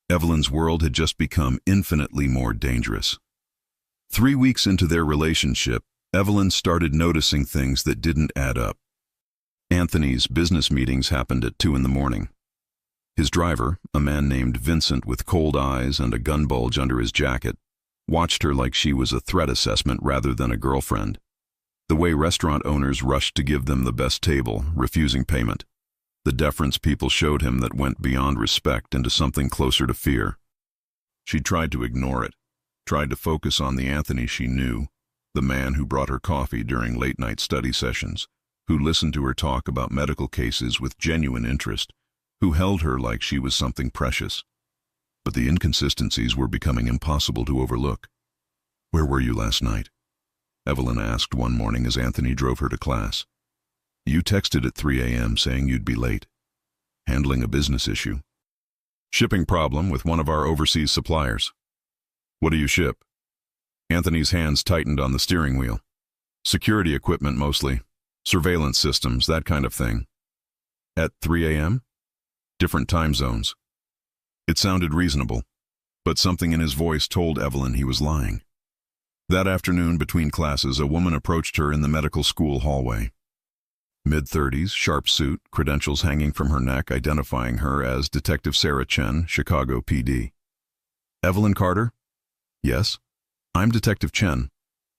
Evelyn's world had just become infinitely more dangerous. 3 weeks into their relationship, Evelyn started noticing things that didn't add up. Anthony's business meetings happened at 2 a.m. His driver, a man named Vincent with cold eyes and a gun bulge under his jacket, watched her like she was a threat assessment rather than a girlfriend. The way restaurant owners rushed to give them the best table, refusing payment. The deference people showed him that went beyond respect into something closer to fear. She tried to ignore it, tried to focus on the Anthony she knew, the man who brought her coffee during late-night study sessions, who listened to her talk about medical cases with genuine interest, who held her like she was something precious. But the inconsistencies were becoming impossible to overlook. Where were you last night? Evelyn asked one morning as Anthony drove her to class. You texted at 3 a.m. saying you'd be late. Handling a business issue. Shipping problem with one of our overseas suppliers. What do you ship? Anthony's hands tightened on the steering wheel. Security equipment mostly. Surveillance systems, that kind of thing. At 3 a.m.? Different time zones. It sounded reasonable, but something in his voice told Evelyn he was lying. That afternoon between classes, a woman approached her in the medical school hallway. Mid-30s, sharp suit, credentials hanging from her neck identifying her as Detective Sarah Chen, Chicago PD. Evelyn Carter? Yes. I'm Detective Chen.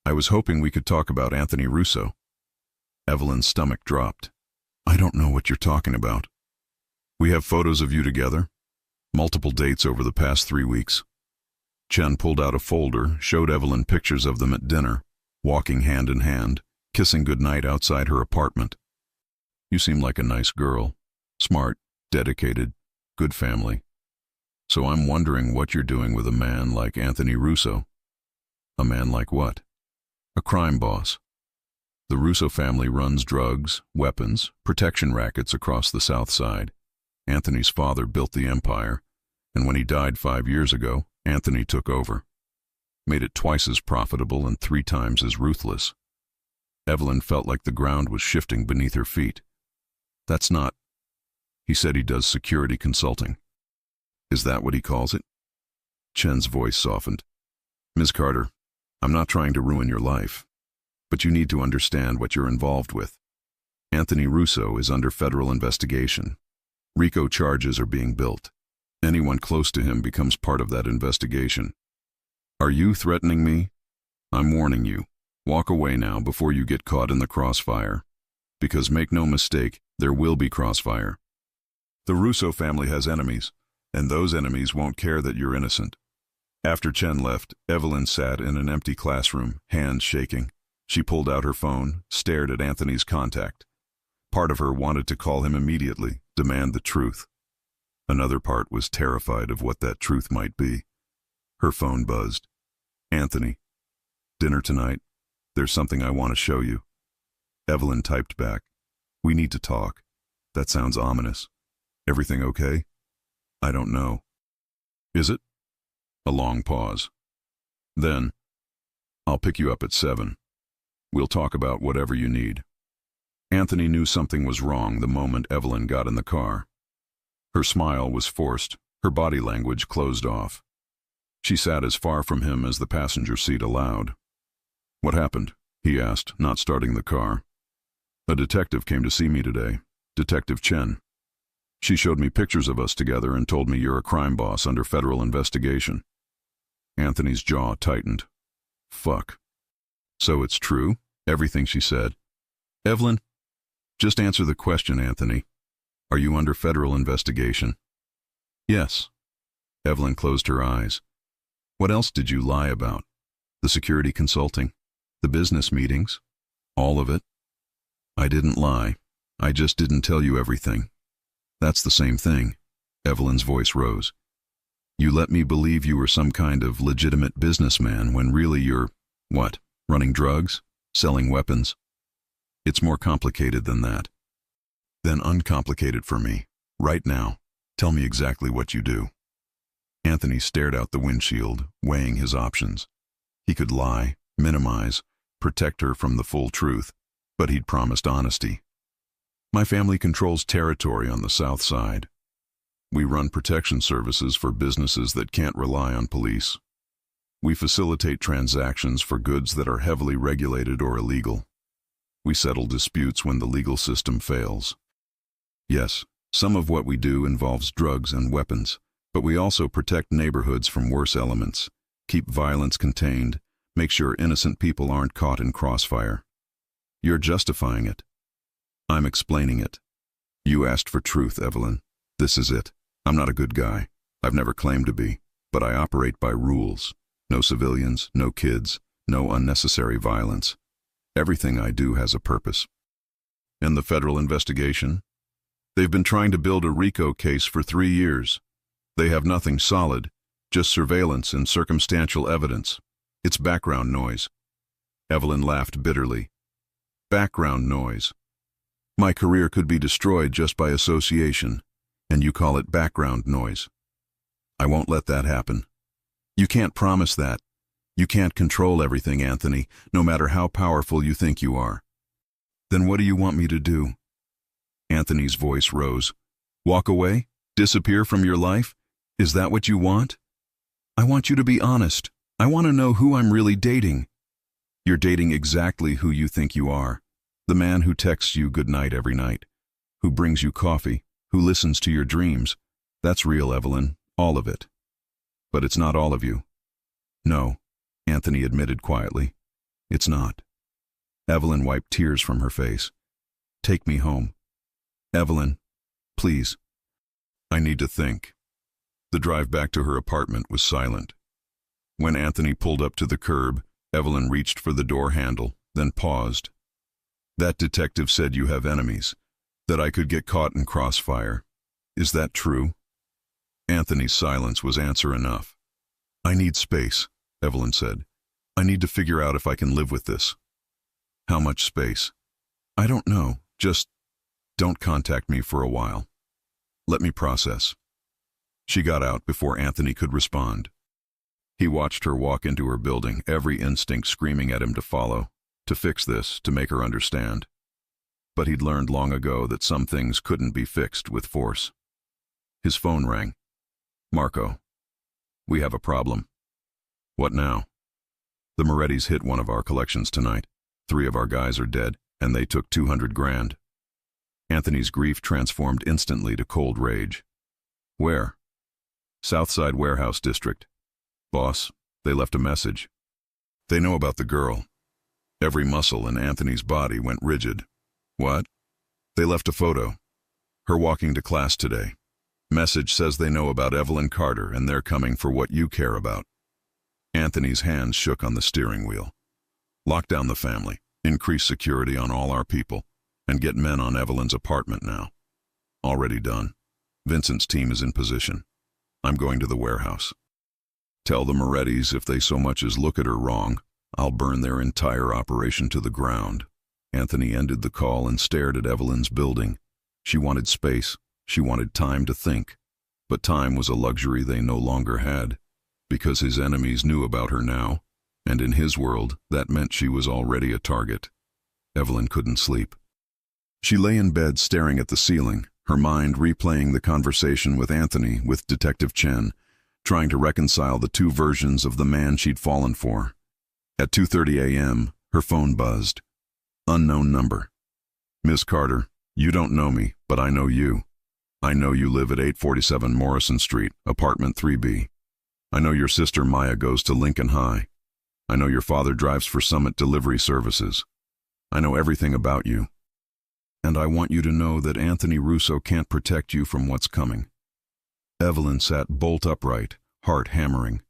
I was hoping we could talk about Anthony Russo. Evelyn's stomach dropped. I don't know what you're talking about. We have photos of you together. Multiple dates over the past 3 weeks. Chen pulled out a folder, showed Evelyn pictures of them at dinner, walking hand in hand, kissing goodnight outside her apartment. You seem like a nice girl. Smart, dedicated, good family. So I'm wondering what you're doing with a man like Anthony Russo. A man like what? A crime boss. The Russo family runs drugs, weapons, protection rackets across the South Side. Anthony's father built the empire, and when he died 5 years ago, Anthony took over. Made it twice as profitable and 3 times as ruthless. Evelyn felt like the ground was shifting beneath her feet. That's not... He said he does security consulting. Is that what he calls it? Chen's voice softened. Ms. Carter, I'm not trying to ruin your life, but you need to understand what you're involved with. Anthony Russo is under federal investigation. RICO charges are being built. Anyone close to him becomes part of that investigation. Are you threatening me? I'm warning you. Walk away now before you get caught in the crossfire. Because make no mistake, there will be crossfire. The Russo family has enemies, and those enemies won't care that you're innocent. After Chen left, Evelyn sat in an empty classroom, hands shaking. She pulled out her phone, stared at Anthony's contact. Part of her wanted to call him immediately, demand the truth. Another part was terrified of what that truth might be. Her phone buzzed. Anthony. Dinner tonight. There's something I want to show you. Evelyn typed back. We need to talk. That sounds ominous. Everything okay? I don't know. Is it? A long pause. Then, I'll pick you up at 7. We'll talk about whatever you need. Anthony knew something was wrong the moment Evelyn got in the car. Her smile was forced, her body language closed off. She sat as far from him as the passenger seat allowed. What happened? He asked, not starting the car. A detective came to see me today, Detective Chen. She showed me pictures of us together and told me you're a crime boss under federal investigation. Anthony's jaw tightened. Fuck. So it's true? Everything she said. Evelyn, just answer the question, Anthony. Are you under federal investigation? Yes. Evelyn closed her eyes. What else did you lie about? The security consulting? The business meetings? All of it? I didn't lie. I just didn't tell you everything. That's the same thing. Evelyn's voice rose. You let me believe you were some kind of legitimate businessman when really you're, what, running drugs? Selling weapons? It's more complicated than that. Then uncomplicate it for me. Right now. Tell me exactly what you do. Anthony stared out the windshield, weighing his options. He could lie, minimize, protect her from the full truth, but he'd promised honesty. My family controls territory on the south side. We run protection services for businesses that can't rely on police. We facilitate transactions for goods that are heavily regulated or illegal. We settle disputes when the legal system fails. Yes, some of what we do involves drugs and weapons, but we also protect neighborhoods from worse elements, keep violence contained, make sure innocent people aren't caught in crossfire. You're justifying it. I'm explaining it. You asked for truth, Evelyn. This is it. I'm not a good guy. I've never claimed to be, but I operate by rules. No civilians, no kids, no unnecessary violence. Everything I do has a purpose. And the federal investigation? They've been trying to build a RICO case for 3 years. They have nothing solid, just surveillance and circumstantial evidence. It's background noise. Evelyn laughed bitterly. Background noise. My career could be destroyed just by association, and you call it background noise. I won't let that happen. You can't promise that. You can't control everything, Anthony, no matter how powerful you think you are. Then what do you want me to do? Anthony's voice rose. Walk away? Disappear from your life? Is that what you want? I want you to be honest. I want to know who I'm really dating. You're dating exactly who you think you are. The man who texts you good night every night, who brings you coffee, who listens to your dreams. That's real, Evelyn, all of it. But it's not all of you. No, Anthony admitted quietly. It's not. Evelyn wiped tears from her face. Take me home. Evelyn, please. I need to think. The drive back to her apartment was silent. When Anthony pulled up to the curb, Evelyn reached for the door handle, then paused. That detective said you have enemies, that I could get caught in crossfire. Is that true? Anthony's silence was answer enough. I need space, Evelyn said. I need to figure out if I can live with this. How much space? I don't know. Just don't contact me for a while. Let me process. She got out before Anthony could respond. He watched her walk into her building, every instinct screaming at him to follow, to fix this, to make her understand. But he'd learned long ago that some things couldn't be fixed with force. His phone rang. Marco. We have a problem. What now? The Morettis hit one of our collections tonight. 3 of our guys are dead, and they took 200 grand. Anthony's grief transformed instantly to cold rage. Where? Southside Warehouse District. Boss, they left a message. They know about the girl. Every muscle in Anthony's body went rigid. What? They left a photo. Her walking to class today. Message says they know about Evelyn Carter and they're coming for what you care about. Anthony's hands shook on the steering wheel. Lock down the family, increase security on all our people, and get men on Evelyn's apartment now. Already done. Vincent's team is in position. I'm going to the warehouse. Tell the Morettis if they so much as look at her wrong, I'll burn their entire operation to the ground. Anthony ended the call and stared at Evelyn's building. She wanted space. She wanted time to think. But time was a luxury they no longer had, because his enemies knew about her now, and in his world, that meant she was already a target. Evelyn couldn't sleep. She lay in bed staring at the ceiling, her mind replaying the conversation with Anthony, with Detective Chen, trying to reconcile the two versions of the man she'd fallen for. At 2:30 a.m., her phone buzzed. Unknown number. Miss Carter, you don't know me, but I know you. I know you live at 847 Morrison Street, apartment 3B. I know your sister Maya goes to Lincoln High. I know your father drives for Summit Delivery Services. I know everything about you. And I want you to know that Anthony Russo can't protect you from what's coming. Evelyn sat bolt upright, heart hammering.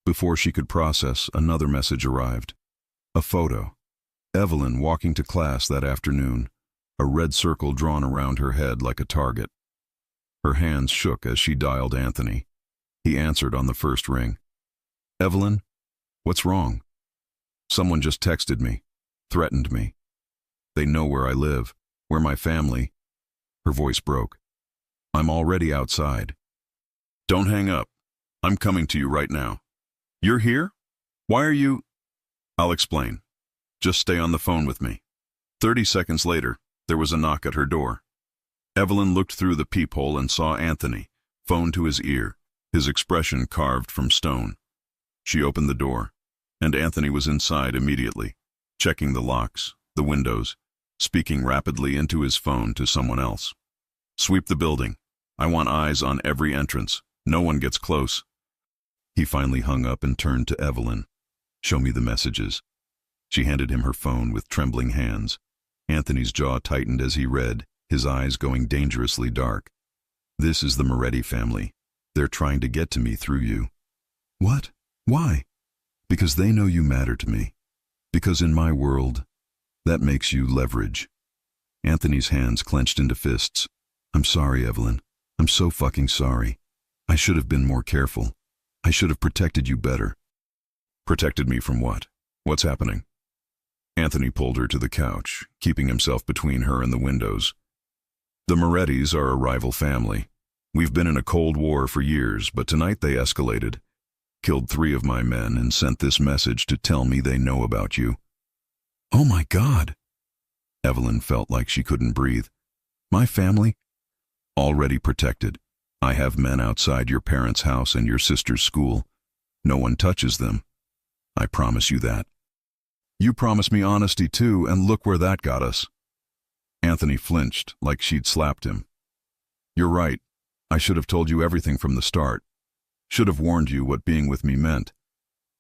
Before she could process, another message arrived. A photo. Evelyn walking to class that afternoon, a red circle drawn around her head like a target. Her hands shook as she dialed Anthony. He answered on the first ring. Evelyn, what's wrong? Someone just texted me, threatened me. They know where I live, where my family. Her voice broke. I'm already outside. Don't hang up. I'm coming to you right now. You're here? Why are you? I'll explain. Just stay on the phone with me. 30 seconds later, there was a knock at her door. Evelyn looked through the peephole and saw Anthony, phone to his ear, his expression carved from stone. She opened the door, and Anthony was inside immediately, checking the locks, the windows, speaking rapidly into his phone to someone else. Sweep the building. I want eyes on every entrance. No one gets close. He finally hung up and turned to Evelyn. Show me the messages. She handed him her phone with trembling hands. Anthony's jaw tightened as he read, his eyes going dangerously dark. This is the Moretti family. They're trying to get to me through you. What? Why? Because they know you matter to me. Because in my world, that makes you leverage. Anthony's hands clenched into fists. I'm sorry, Evelyn. I'm so fucking sorry. I should have been more careful. I should have protected you better. Protected me from what? What's happening? Anthony pulled her to the couch, keeping himself between her and the windows. The Morettis are a rival family. We've been in a cold war for years, but tonight they escalated. Killed 3 of my men and sent this message to tell me they know about you. Oh my God! Evelyn felt like she couldn't breathe. My family? Already protected. I have men outside your parents' house and your sister's school. No one touches them. I promise you that. You promised me honesty too, and look where that got us. Anthony flinched, like she'd slapped him. You're right. I should have told you everything from the start. Should have warned you what being with me meant.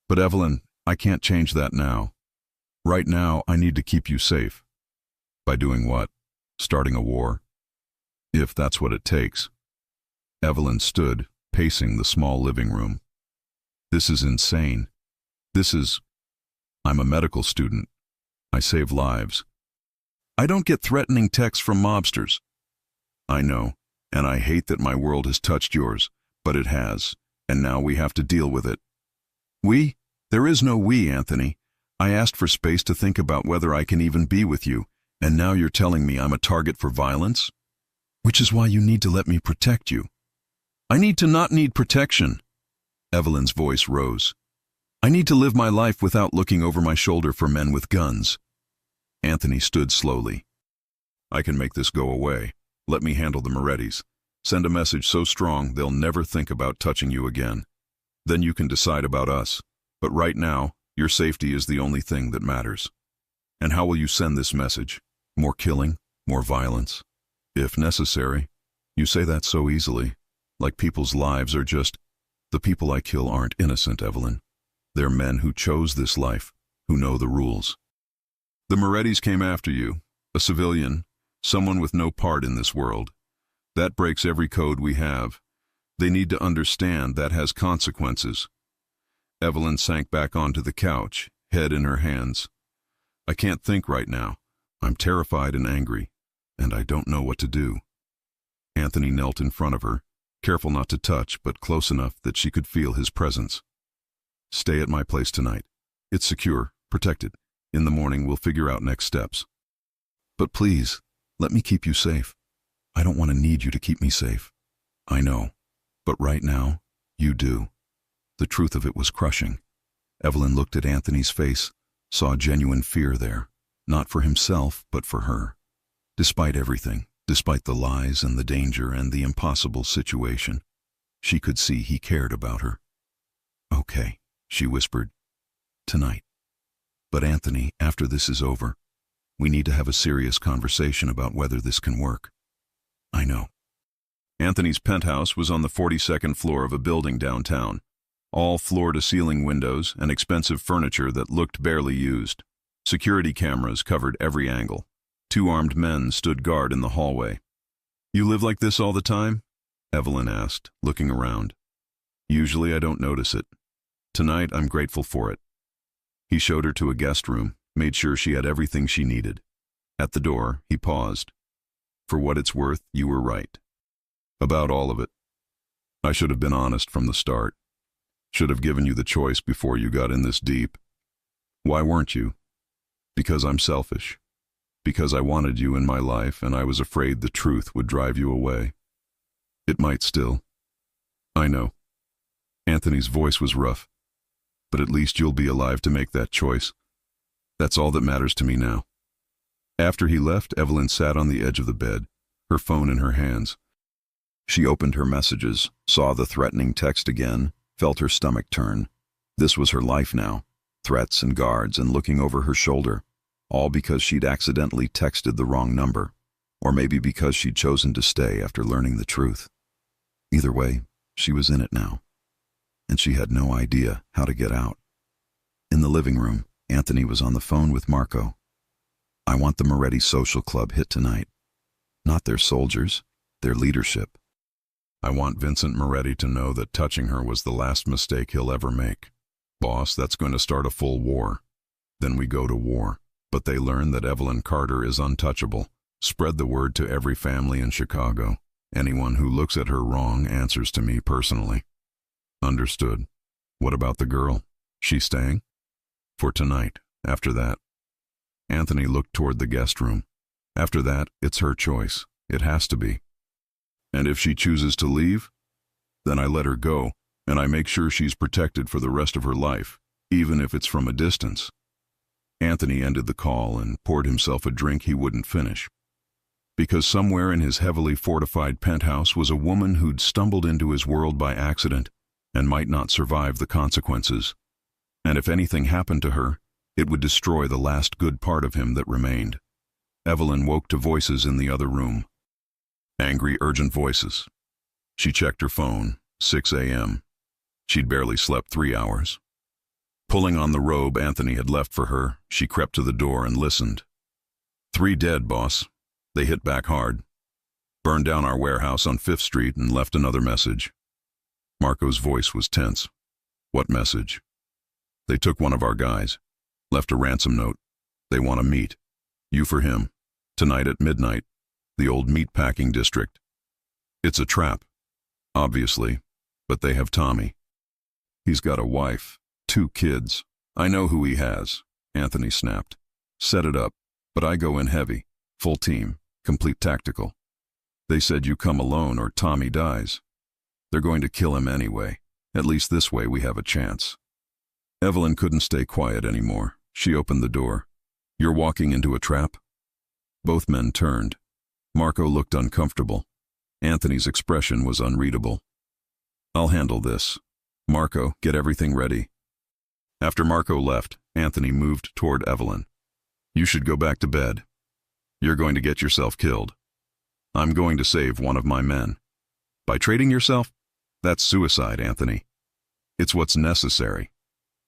But Evelyn, I can't change that now. Right now, I need to keep you safe. By doing what? Starting a war? If that's what it takes. Evelyn stood, pacing the small living room. This is insane. I'm a medical student. I save lives. I don't get threatening texts from mobsters. I know, and I hate that my world has touched yours, but it has, and now we have to deal with it. We? There is no we, Anthony. I asked for space to think about whether I can even be with you, and now you're telling me I'm a target for violence? Which is why you need to let me protect you. I need to not need protection. Evelyn's voice rose. I need to live my life without looking over my shoulder for men with guns. Anthony stood slowly. I can make this go away. Let me handle the Morettis. Send a message so strong they'll never think about touching you again. Then you can decide about us. But right now, your safety is the only thing that matters. And how will you send this message? More killing? More violence? If necessary. You say that so easily, like people's lives are just... The people I kill aren't innocent, Evelyn. They're men who chose this life, who know the rules. The Morettis came after you, a civilian, someone with no part in this world. That breaks every code we have. They need to understand that has consequences. Evelyn sank back onto the couch, head in her hands. I can't think right now. I'm terrified and angry, and I don't know what to do. Anthony knelt in front of her, careful not to touch, but close enough that she could feel his presence. Stay at my place tonight. It's secure, protected. In the morning, we'll figure out next steps. But please, let me keep you safe. I don't want to need you to keep me safe. I know. But right now, you do. The truth of it was crushing. Evelyn looked at Anthony's face, saw genuine fear there, not for himself, but for her. Despite everything, despite the lies and the danger and the impossible situation, she could see he cared about her. Okay, she whispered. Tonight. But Anthony, after this is over, we need to have a serious conversation about whether this can work. I know. Anthony's penthouse was on the 42nd floor of a building downtown, all floor-to-ceiling windows and expensive furniture that looked barely used. Security cameras covered every angle. 2 armed men stood guard in the hallway. You live like this all the time? Evelyn asked, looking around. Usually I don't notice it. Tonight I'm grateful for it. He showed her to a guest room, made sure she had everything she needed. At the door, he paused. For what it's worth, you were right. About all of it. I should have been honest from the start. Should have given you the choice before you got in this deep. Why weren't you? Because I'm selfish. Because I wanted you in my life and I was afraid the truth would drive you away. It might still. I know. Anthony's voice was rough. But at least you'll be alive to make that choice. That's all that matters to me now. After he left, Evelyn sat on the edge of the bed, her phone in her hands. She opened her messages, saw the threatening text again, felt her stomach turn. This was her life now. Threats and guards and looking over her shoulder. All because she'd accidentally texted the wrong number. Or maybe because she'd chosen to stay after learning the truth. Either way, she was in it now. And she had no idea how to get out. In the living room, Anthony was on the phone with Marco. I want the Moretti Social Club hit tonight. Not their soldiers, their leadership. I want Vincent Moretti to know that touching her was the last mistake he'll ever make. Boss, that's going to start a full war. Then we go to war. But they learn that Evelyn Carter is untouchable. Spread the word to every family in Chicago. Anyone who looks at her wrong answers to me personally. Understood. What about the girl? She staying? For tonight. After that. Anthony looked toward the guest room. After that, it's her choice. It has to be. And if she chooses to leave, then I let her go, and I make sure she's protected for the rest of her life, even if it's from a distance. Anthony ended the call and poured himself a drink he wouldn't finish. Because somewhere in his heavily fortified penthouse was a woman who'd stumbled into his world by accident and might not survive the consequences. And if anything happened to her, it would destroy the last good part of him that remained. Evelyn woke to voices in the other room. Angry, urgent voices. She checked her phone, 6 a.m. She'd barely slept 3 hours. Pulling on the robe Anthony had left for her, she crept to the door and listened. 3 dead, boss. They hit back hard. Burned down our warehouse on 5th Street and left another message. Marco's voice was tense. What message? They took one of our guys. Left a ransom note. They want to meet. You for him. Tonight at midnight. The old meatpacking district. It's a trap. Obviously. But they have Tommy. He's got a wife. 2 kids. I know who he has, Anthony snapped. Set it up, but I go in heavy. Full team. Complete tactical. They said you come alone or Tommy dies. They're going to kill him anyway. At least this way we have a chance. Evelyn couldn't stay quiet anymore. She opened the door. You're walking into a trap? Both men turned. Marco looked uncomfortable. Anthony's expression was unreadable. I'll handle this. Marco, get everything ready. After Marco left, Anthony moved toward Evelyn. You should go back to bed. You're going to get yourself killed. I'm going to save one of my men. By trading yourself? That's suicide, Anthony. It's what's necessary.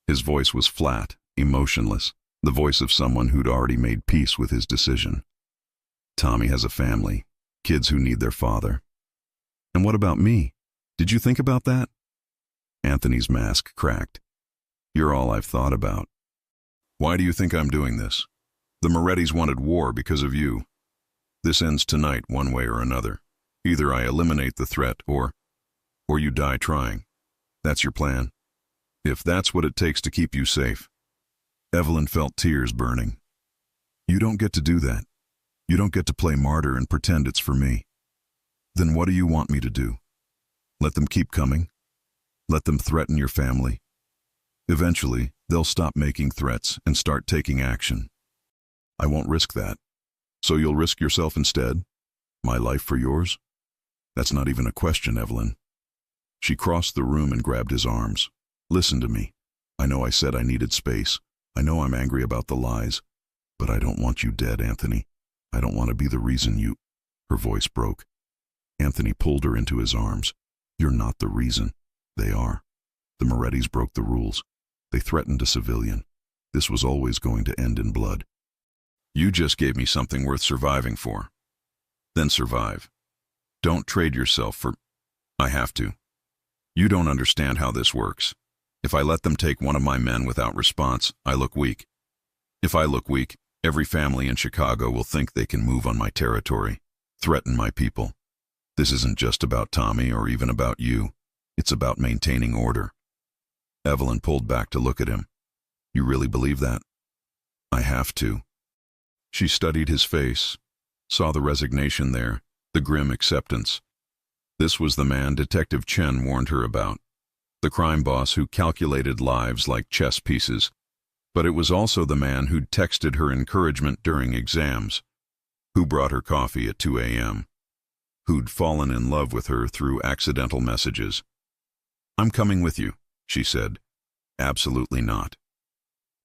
His voice was flat, emotionless, the voice of someone who'd already made peace with his decision. Tommy has a family, kids who need their father. And what about me? Did you think about that? Anthony's mask cracked. You're all I've thought about. Why do you think I'm doing this? The Morettis wanted war because of you. This ends tonight one way or another. Either I eliminate the threat or you die trying. That's your plan. If that's what it takes to keep you safe. Evelyn felt tears burning. You don't get to do that. You don't get to play martyr and pretend it's for me. Then what do you want me to do? Let them keep coming? Let them threaten your family? Eventually, they'll stop making threats and start taking action. I won't risk that. So you'll risk yourself instead? My life for yours? That's not even a question, Evelyn. She crossed the room and grabbed his arms. Listen to me. I know I said I needed space. I know I'm angry about the lies. But I don't want you dead, Anthony. I don't want to be the reason you... Her voice broke. Anthony pulled her into his arms. You're not the reason. They are. The Morettis broke the rules. They threatened a civilian. This was always going to end in blood. You just gave me something worth surviving for. Then survive. Don't trade yourself for... I have to. You don't understand how this works. If I let them take one of my men without response, I look weak. If I look weak, every family in Chicago will think they can move on my territory, threaten my people. This isn't just about Tommy or even about you. It's about maintaining order. Evelyn pulled back to look at him. You really believe that? I have to. She studied his face, saw the resignation there, the grim acceptance. This was the man Detective Chen warned her about, the crime boss who calculated lives like chess pieces. But it was also the man who'd texted her encouragement during exams, who brought her coffee at 2 a.m., who'd fallen in love with her through accidental messages. I'm coming with you, she said. Absolutely not.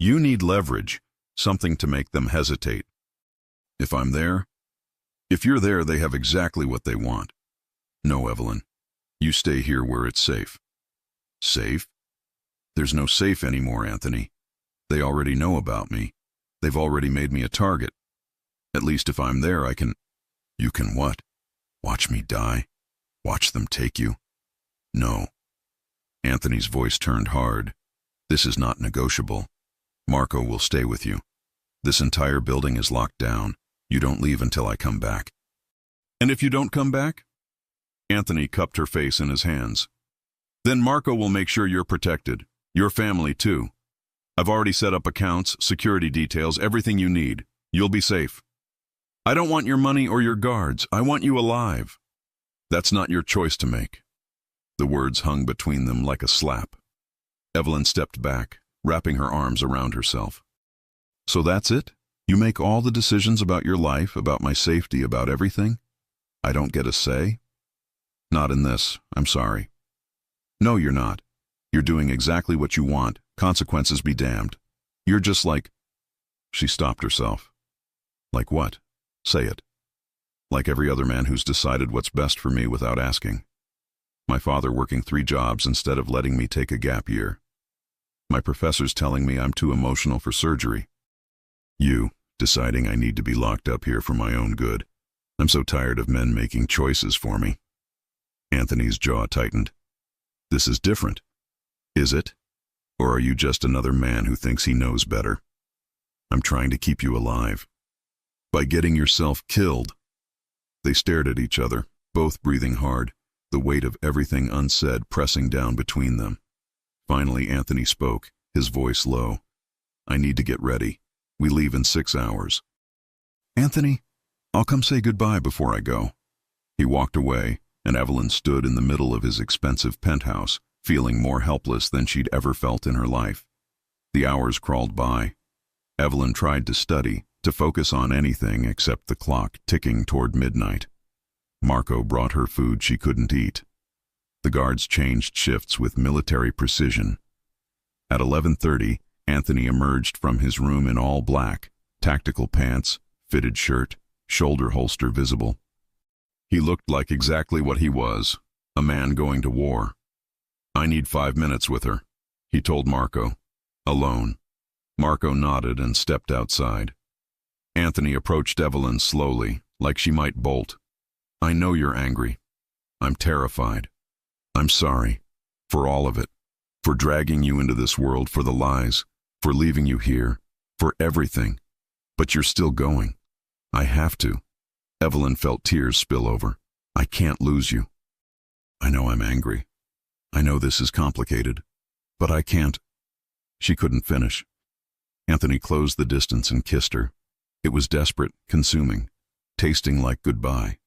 You need leverage, something to make them hesitate. If I'm there, if you're there, they have exactly what they want. No, Evelyn, you stay here where it's safe. Safe? There's no safe anymore, Anthony. They already know about me. They've already made me a target. At least if I'm there, I can... You can what? Watch me die? Watch them take you? No. Anthony's voice turned hard. This is not negotiable. Marco will stay with you. This entire building is locked down. You don't leave until I come back. And if you don't come back? Anthony cupped her face in his hands. Then Marco will make sure you're protected. Your family, too. I've already set up accounts, security details, everything you need. You'll be safe. I don't want your money or your guards. I want you alive. That's not your choice to make. The words hung between them like a slap. Evelyn stepped back, wrapping her arms around herself. So that's it? You make all the decisions about your life, about my safety, about everything? I don't get a say? Not in this, I'm sorry. No, you're not. You're doing exactly what you want. Consequences be damned. You're just like... She stopped herself. Like what? Say it. Like every other man who's decided what's best for me without asking. My father working 3 jobs instead of letting me take a gap year. My professors telling me I'm too emotional for surgery. You deciding I need to be locked up here for my own good. I'm so tired of men making choices for me. Anthony's jaw tightened. This is different. Is it? Or are you just another man who thinks he knows better? I'm trying to keep you alive. By getting yourself killed. They stared at each other, both breathing hard, the weight of everything unsaid pressing down between them. Finally, Anthony spoke, his voice low. I need to get ready. We leave in 6 hours. Anthony, I'll come say goodbye before I go. He walked away, and Evelyn stood in the middle of his expensive penthouse, feeling more helpless than she'd ever felt in her life. The hours crawled by. Evelyn tried to study, to focus on anything except the clock ticking toward midnight. Marco brought her food she couldn't eat. The guards changed shifts with military precision. At 11:30, Anthony emerged from his room in all black, tactical pants, fitted shirt, shoulder holster visible. He looked like exactly what he was, a man going to war. "I need 5 minutes with her," he told Marco. "Alone." Marco nodded and stepped outside. Anthony approached Evelyn slowly, like she might bolt. "I know you're angry. I'm terrified. I'm sorry. For all of it. For dragging you into this world, for the lies, for leaving you here, for everything. But you're still going. I have to." Evelyn felt tears spill over. "I can't lose you. I know I'm angry. I know this is complicated. But I can't." She couldn't finish. Anthony closed the distance and kissed her. It was desperate, consuming, tasting like goodbye.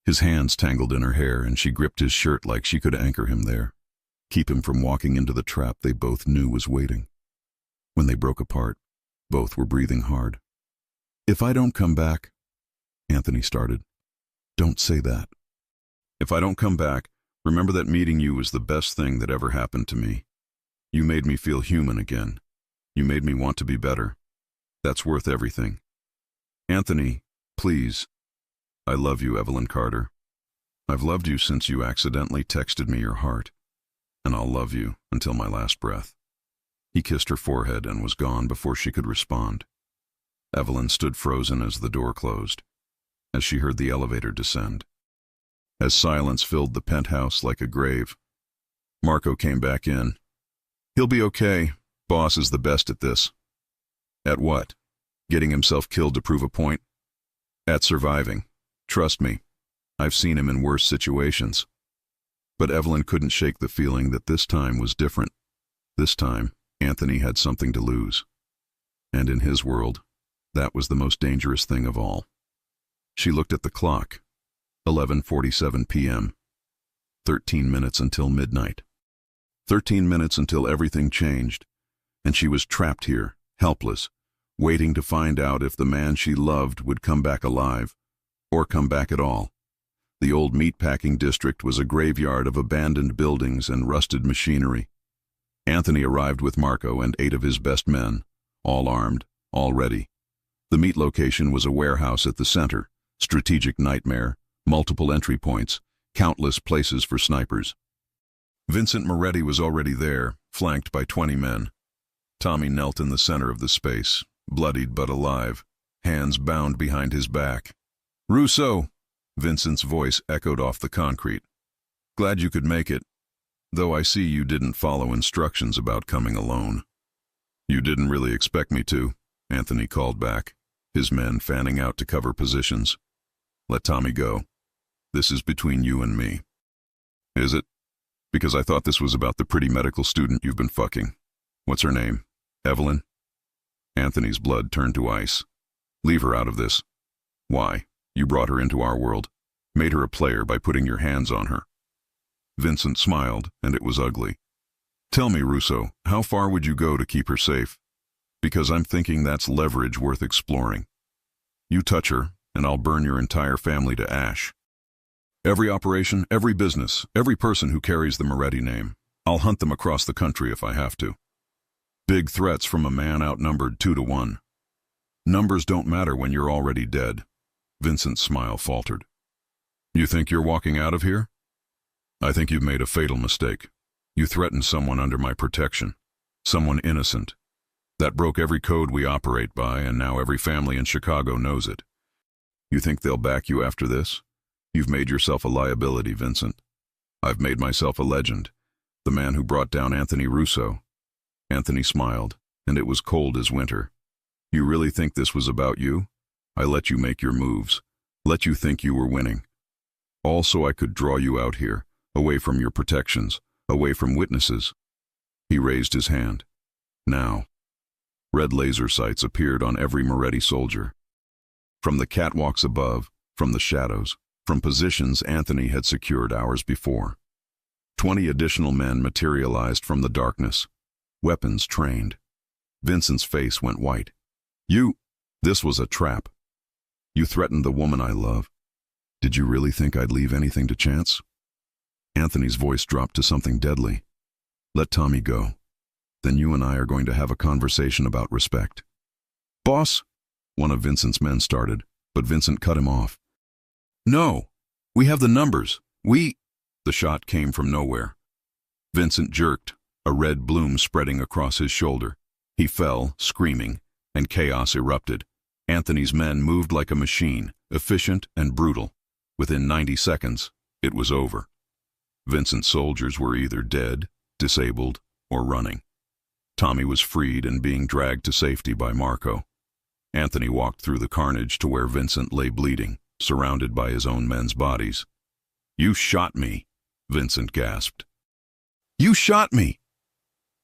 His hands tangled in her hair, and she gripped his shirt like she could anchor him there, keep him from walking into the trap they both knew was waiting. When they broke apart, both were breathing hard. "If I don't come back," Anthony started. "Don't say that." "If I don't come back, remember that meeting you was the best thing that ever happened to me. You made me feel human again. You made me want to be better. That's worth everything. Anthony, please. I love you, Evelyn Carter. I've loved you since you accidentally texted me your heart, and I'll love you until my last breath." He kissed her forehead and was gone before she could respond. Evelyn stood frozen as the door closed, as she heard the elevator descend. As silence filled the penthouse like a grave, Marco came back in. "He'll be okay. Boss is the best at this." "At what? Getting himself killed to prove a point?" "At surviving. Trust me. I've seen him in worse situations." But Evelyn couldn't shake the feeling that this time was different. This time, Anthony had something to lose. And in his world, that was the most dangerous thing of all. She looked at the clock. 11:47 p.m. 13 minutes until midnight. 13 minutes until everything changed, and she was trapped here, helpless, waiting to find out if the man she loved would come back alive, or come back at all. The old meatpacking district was a graveyard of abandoned buildings and rusted machinery. Anthony arrived with Marco and 8 of his best men, all armed, all ready. The meat location was a warehouse at the center, strategic nightmare, multiple entry points, countless places for snipers. Vincent Moretti was already there, flanked by 20 men. Tommy knelt in the center of the space, bloodied but alive, hands bound behind his back. "Russo!" Vincent's voice echoed off the concrete. "Glad you could make it, though I see you didn't follow instructions about coming alone." "You didn't really expect me to," Anthony called back, his men fanning out to cover positions. "Let Tommy go. This is between you and me." "Is it? Because I thought this was about the pretty medical student you've been fucking. What's her name? Evelyn?" Anthony's blood turned to ice. "Leave her out of this." "Why? You brought her into our world, made her a player by putting your hands on her." Vincent smiled, and it was ugly. "Tell me, Russo, how far would you go to keep her safe? Because I'm thinking that's leverage worth exploring. You touch her, and I'll burn your entire family to ash. Every operation, every business, every person who carries the Moretti name. I'll hunt them across the country if I have to. Big threats from a man outnumbered 2-1. Numbers don't matter when you're already dead." Vincent's smile faltered. "You think you're walking out of here? I think you've made a fatal mistake. You threatened someone under my protection. Someone innocent. That broke every code we operate by, and now every family in Chicago knows it. You think they'll back you after this? You've made yourself a liability, Vincent. I've made myself a legend. The man who brought down Anthony Russo." Anthony smiled, and it was cold as winter. "You really think this was about you? I let you make your moves, let you think you were winning. All so I could draw you out here, away from your protections, away from witnesses." He raised his hand. "Now." Red laser sights appeared on every Moretti soldier. From the catwalks above, from the shadows, from positions Anthony had secured hours before. 20 additional men materialized from the darkness, weapons trained. Vincent's face went white. This was a trap. You threatened the woman I love. Did you really think I'd leave anything to chance?" Anthony's voice dropped to something deadly. "Let Tommy go. Then you and I are going to have a conversation about respect." "Boss," one of Vincent's men started, but Vincent cut him off. "No, We have the numbers. The shot came from nowhere. Vincent jerked, a red bloom spreading across his shoulder. He fell, screaming, and chaos erupted. Anthony's men moved like a machine, efficient and brutal. Within 90 seconds, it was over. Vincent's soldiers were either dead, disabled, or running. Tommy was freed and being dragged to safety by Marco. Anthony walked through the carnage to where Vincent lay bleeding, surrounded by his own men's bodies. "You shot me," Vincent gasped. "You shot me!"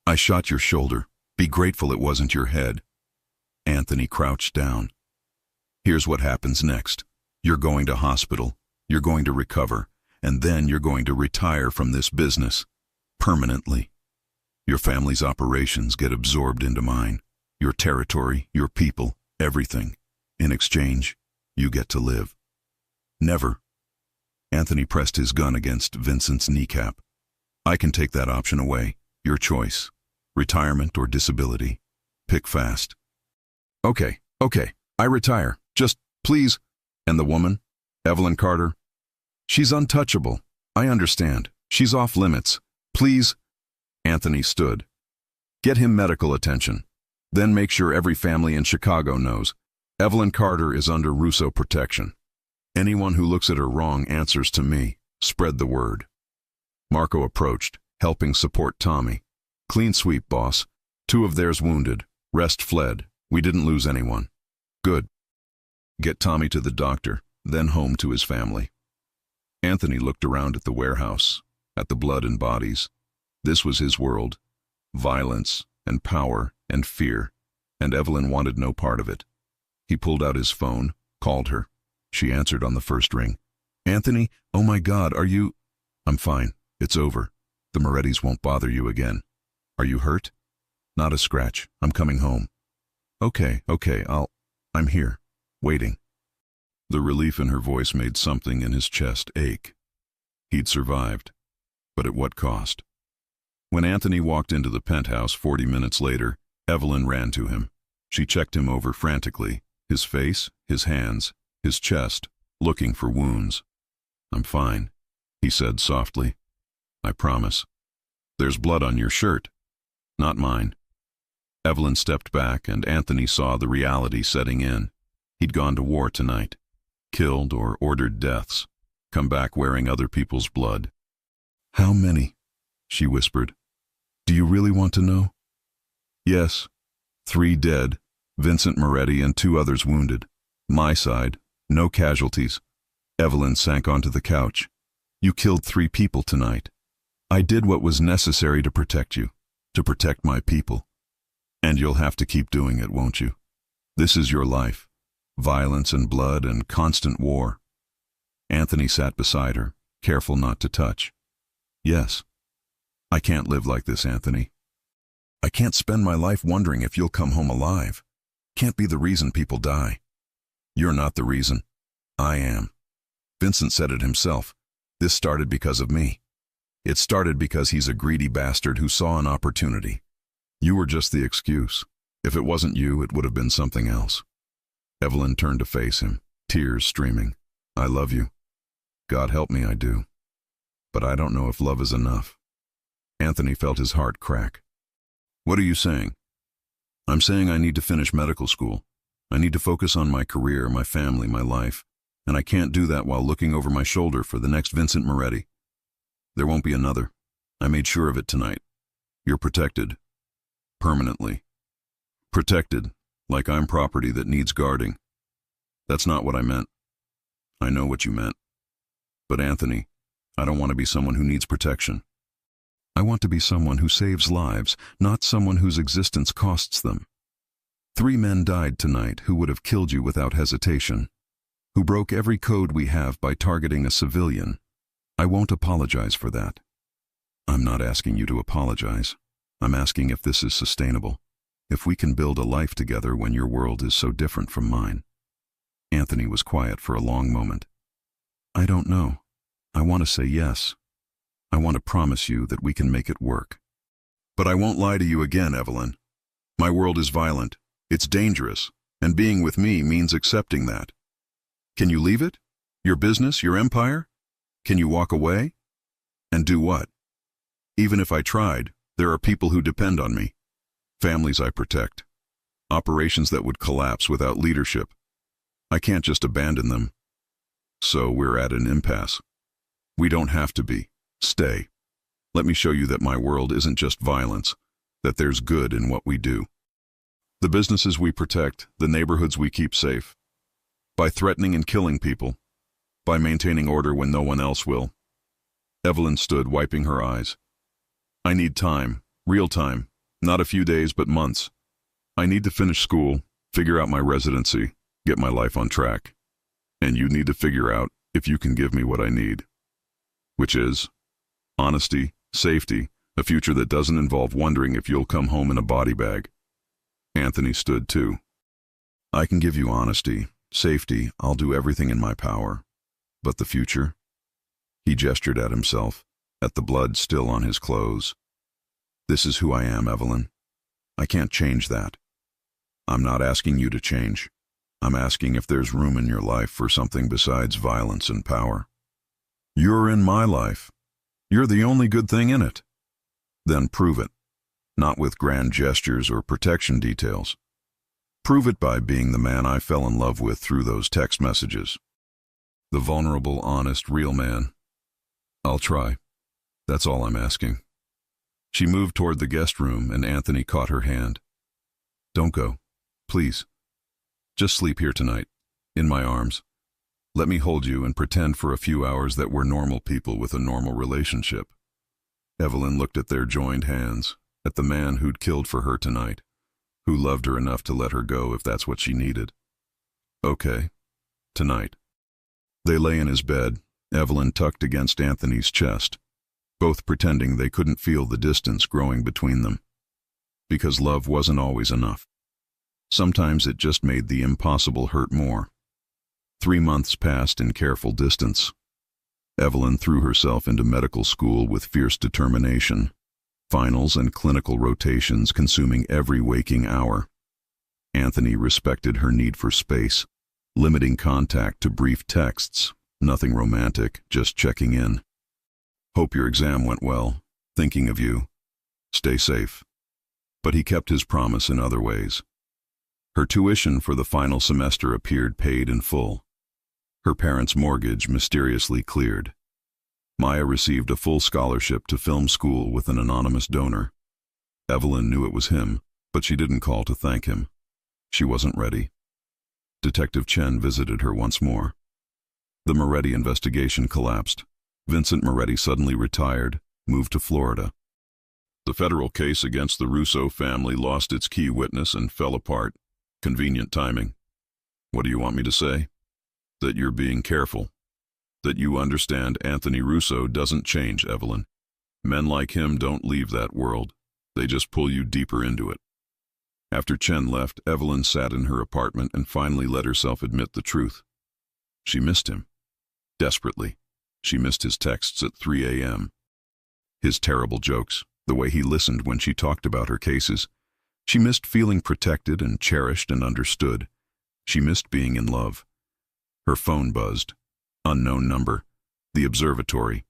"I shot your shoulder. Be grateful it wasn't your head." Anthony crouched down. "Here's what happens next. You're going to hospital, you're going to recover, and then you're going to retire from this business. Permanently. Your family's operations get absorbed into mine. Your territory, your people, everything. In exchange, you get to live." "Never." Anthony pressed his gun against Vincent's kneecap. "I can take that option away. Your choice. Retirement or disability. Pick fast." Okay, I retire. Just, please." "And the woman? Evelyn Carter?" "She's untouchable. I understand. She's off limits. Please." Anthony stood. "Get him medical attention. Then make sure every family in Chicago knows. Evelyn Carter is under Russo protection. Anyone who looks at her wrong answers to me. Spread the word." Marco approached, helping support Tommy. "Clean sweep, boss. 2 of theirs wounded. Rest fled. We didn't lose anyone." "Good. Get Tommy to the doctor, then home to his family." Anthony looked around at the warehouse, at the blood and bodies. This was his world. Violence and power and fear, and Evelyn wanted no part of it. He pulled out his phone, called her. She answered on the first ring. "Anthony, oh my God, are you—" "I'm fine. It's over. The Morettis won't bother you again. Are you hurt?" "Not a scratch. I'm coming home." Okay, I'm here, waiting." The relief in her voice made something in his chest ache. He'd survived, but at what cost? When Anthony walked into the penthouse 40 minutes later, Evelyn ran to him. She checked him over frantically, his face, his hands, his chest, looking for wounds. "I'm fine," he said softly. "I promise." "There's blood on your shirt." "Not mine." Evelyn stepped back, and Anthony saw the reality setting in. He'd gone to war tonight. Killed or ordered deaths. Come back wearing other people's blood. "How many?" she whispered. "Do you really want to know?" "Yes. 3 dead, Vincent Moretti and 2 others wounded. My side, no casualties." Evelyn sank onto the couch. "You killed 3 people tonight. I did what was necessary to protect you, to protect my people. And you'll have to keep doing it, won't you? This is your life. Violence and blood and constant war." Anthony sat beside her, careful not to touch. "Yes. I can't live like this, Anthony. I can't spend my life wondering if you'll come home alive. Can't be the reason people die. You're not the reason. I am. Vincent said it himself. This started because of me. It started because he's a greedy bastard who saw an opportunity. You were just the excuse. If it wasn't you, it would have been something else." Evelyn turned to face him, tears streaming. "I love you. God help me, I do. But I don't know if love is enough." Anthony felt his heart crack. "What are you saying?" "I'm saying I need to finish medical school. I need to focus on my career, my family, my life, and I can't do that while looking over my shoulder for the next Vincent Moretti. There won't be another. I made sure of it tonight. You're protected. Permanently. Protected, like I'm property that needs guarding. That's not what I meant. I know what you meant. But Anthony, I don't want to be someone who needs protection. I want to be someone who saves lives, not someone whose existence costs them. 3 men died tonight who would have killed you without hesitation, who broke every code we have by targeting a civilian. I won't apologize for that. I'm not asking you to apologize. I'm asking if this is sustainable, if we can build a life together when your world is so different from mine." Anthony was quiet for a long moment. "I don't know. I want to say yes. I want to promise you that we can make it work. But I won't lie to you again, Evelyn. My world is violent. It's dangerous, and being with me means accepting that. Can you leave it? Your business, your empire? Can you walk away? And do what? Even if I tried, there are people who depend on me. Families I protect. Operations that would collapse without leadership. I can't just abandon them. So we're at an impasse. We don't have to be. Stay. Let me show you that my world isn't just violence, that there's good in what we do. The businesses we protect, the neighborhoods we keep safe. By threatening and killing people. By maintaining order when no one else will. Evelyn stood, wiping her eyes. I need time, real time, not a few days but months. I need to finish school, figure out my residency, get my life on track. And you need to figure out if you can give me what I need. Which is honesty, safety, a future that doesn't involve wondering if you'll come home in a body bag. Anthony stood too. I can give you honesty, safety, I'll do everything in my power. But the future? He gestured at himself, at the blood still on his clothes. This is who I am, Evelyn. I can't change that. I'm not asking you to change. I'm asking if there's room in your life for something besides violence and power. You're in my life. You're the only good thing in it. Then prove it, not with grand gestures or protection details. Prove it by being the man I fell in love with through those text messages. The vulnerable, honest, real man. I'll try. That's all I'm asking. She moved toward the guest room and Anthony caught her hand. Don't go, please. Just sleep here tonight, in my arms. Let me hold you and pretend for a few hours that we're normal people with a normal relationship. Evelyn looked at their joined hands, at the man who'd killed for her tonight, who loved her enough to let her go if that's what she needed. Okay, tonight. They lay in his bed, Evelyn tucked against Anthony's chest, both pretending they couldn't feel the distance growing between them. Because love wasn't always enough. Sometimes it just made the impossible hurt more. 3 months passed in careful distance. Evelyn threw herself into medical school with fierce determination, finals and clinical rotations consuming every waking hour. Anthony respected her need for space, limiting contact to brief texts, nothing romantic, just checking in. Hope your exam went well, thinking of you. Stay safe. But he kept his promise in other ways. Her tuition for the final semester appeared paid in full. Her parents' mortgage mysteriously cleared. Maya received a full scholarship to film school with an anonymous donor. Evelyn knew it was him, but she didn't call to thank him. She wasn't ready. Detective Chen visited her once more. The Moretti investigation collapsed. Vincent Moretti suddenly retired, moved to Florida. The federal case against the Russo family lost its key witness and fell apart. Convenient timing. What do you want me to say? That you're being careful. That you understand Anthony Russo doesn't change, Evelyn. Men like him don't leave that world. They just pull you deeper into it. After Chen left, Evelyn sat in her apartment and finally let herself admit the truth. She missed him. Desperately. She missed his texts at 3 a.m. His terrible jokes, the way he listened when she talked about her cases. She missed feeling protected and cherished and understood. She missed being in love. Her phone buzzed. Unknown number. The observatory.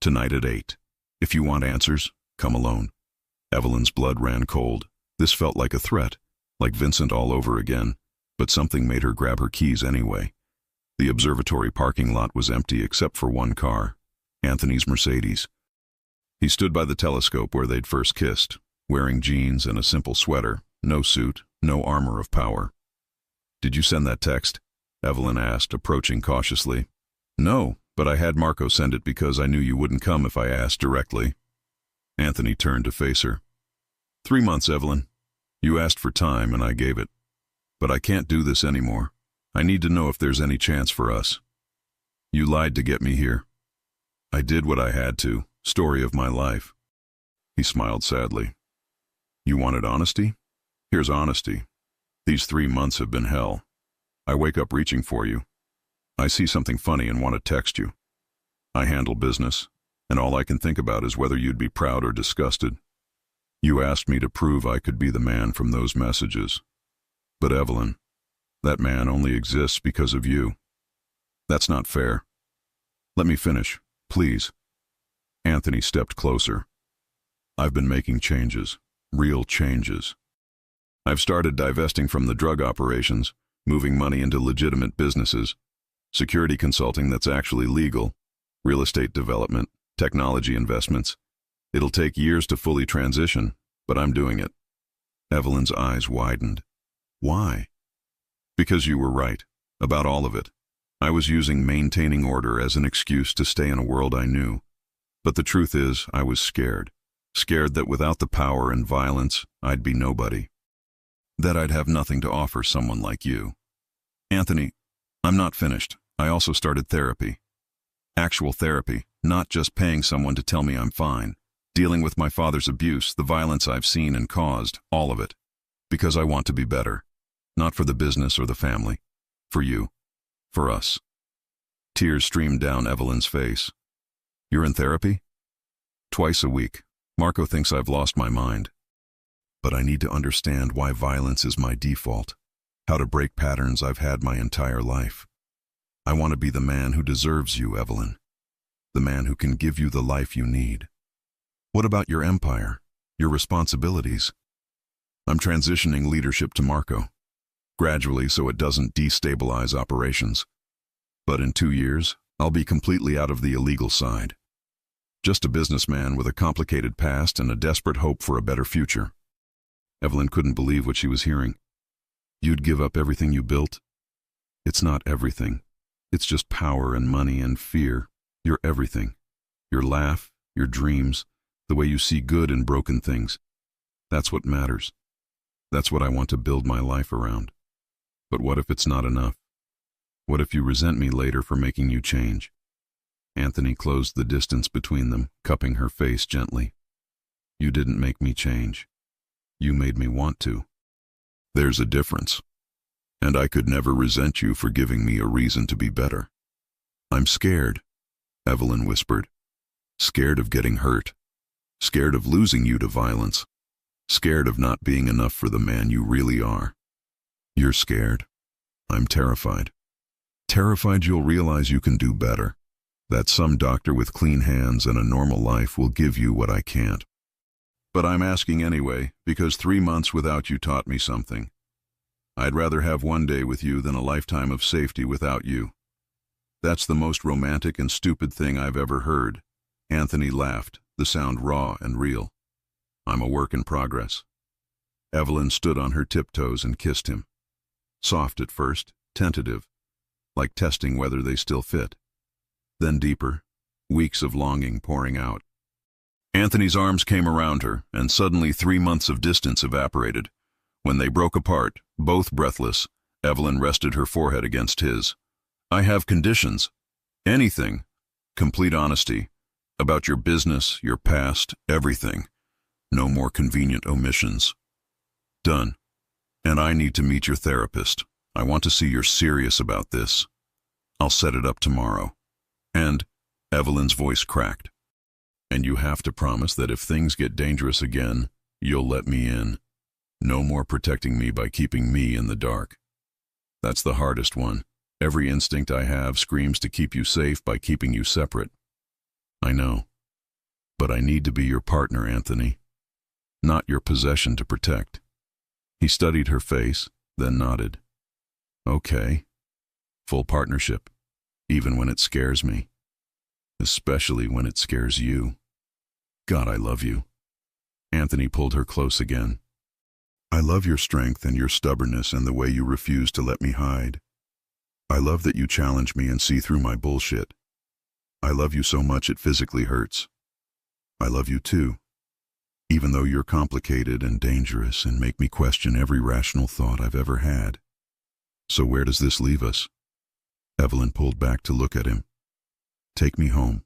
Tonight at 8. If you want answers, come alone. Evelyn's blood ran cold. This felt like a threat, like Vincent all over again, but something made her grab her keys anyway. The observatory parking lot was empty except for one car, Anthony's Mercedes. He stood by the telescope where they'd first kissed, wearing jeans and a simple sweater, no suit, no armor of power. Did you send that text? Evelyn asked, approaching cautiously. No, but I had Marco send it because I knew you wouldn't come if I asked directly. Anthony turned to face her. 3 months, Evelyn. You asked for time and I gave it. But I can't do this anymore. I need to know if there's any chance for us. You lied to get me here. I did what I had to. Story of my life. He smiled sadly. You wanted honesty? Here's honesty. These 3 months have been hell. I wake up reaching for you. I see something funny and want to text you. I handle business, and all I can think about is whether you'd be proud or disgusted. You asked me to prove I could be the man from those messages. But Evelyn, that man only exists because of you. That's not fair. Let me finish. please." Anthony stepped closer. "I've been making changes, real changes. I've started divesting from the drug operations, moving money into legitimate businesses, security consulting that's actually legal, real estate development, technology investments. It'll take years to fully transition, but I'm doing it." Evelyn's eyes widened. "Why?" "Because you were right, about all of it. I was using maintaining order as an excuse to stay in a world I knew. But the truth is, I was scared. Scared that without the power and violence, I'd be nobody. That I'd have nothing to offer someone like you." "Anthony, I'm not finished. I also started therapy. Actual therapy, not just paying someone to tell me I'm fine. Dealing with my father's abuse, the violence I've seen and caused, all of it. Because I want to be better. Not for the business or the family. For you. For us." Tears streamed down Evelyn's face. "You're in therapy?" "Twice a week. Marco thinks I've lost my mind. But I need to understand why violence is my default. How to break patterns I've had my entire life. I want to be the man who deserves you, Evelyn. The man who can give you the life you need. What about your empire? Your responsibilities?" "I'm transitioning leadership to Marco. Gradually so it doesn't destabilize operations. But in 2 years, I'll be completely out of the illegal side. Just a businessman with a complicated past and a desperate hope for a better future." Evelyn couldn't believe what she was hearing. "You'd give up everything you built?" "It's not everything. It's just power and money and fear. You're everything. Your laugh, your dreams, the way you see good in broken things. That's what matters. That's what I want to build my life around. But what if it's not enough? What if you resent me later for making you change?" Anthony closed the distance between them, cupping her face gently. "You didn't make me change. You made me want to. There's a difference. And I could never resent you for giving me a reason to be better." "I'm scared," Evelyn whispered. "Scared of getting hurt. Scared of losing you to violence. Scared of not being enough for the man you really are." "You're scared. I'm terrified. Terrified you'll realize you can do better. That some doctor with clean hands and a normal life will give you what I can't. But I'm asking anyway, because 3 months without you taught me something. I'd rather have 1 day with you than a lifetime of safety without you." "That's the most romantic and stupid thing I've ever heard." Anthony laughed, the sound raw and real. "I'm a work in progress." Evelyn stood on her tiptoes and kissed him. Soft at first, tentative, like testing whether they still fit. Then deeper, weeks of longing pouring out. Anthony's arms came around her, and suddenly 3 months of distance evaporated. When they broke apart, both breathless, Evelyn rested her forehead against his. "I have conditions. Anything. Complete honesty. About your business, your past, everything. No more convenient omissions. Done. And I need to meet your therapist. I want to see you're serious about this. I'll set it up tomorrow. And," Evelyn's voice cracked, "and you have to promise that if things get dangerous again, you'll let me in. No more protecting me by keeping me in the dark. That's the hardest one. Every instinct I have screams to keep you safe by keeping you separate. I know. But I need to be your partner, Anthony. Not your possession to protect." He studied her face, then nodded. "Okay. Full partnership, even when it scares me. Especially when it scares you. God, I love you." Anthony pulled her close again. "I love your strength and your stubbornness and the way you refuse to let me hide. I love that you challenge me and see through my bullshit. I love you so much it physically hurts. I love you too, even though you're complicated and dangerous and make me question every rational thought I've ever had. So where does this leave us?" Evelyn pulled back to look at him. "Take me home.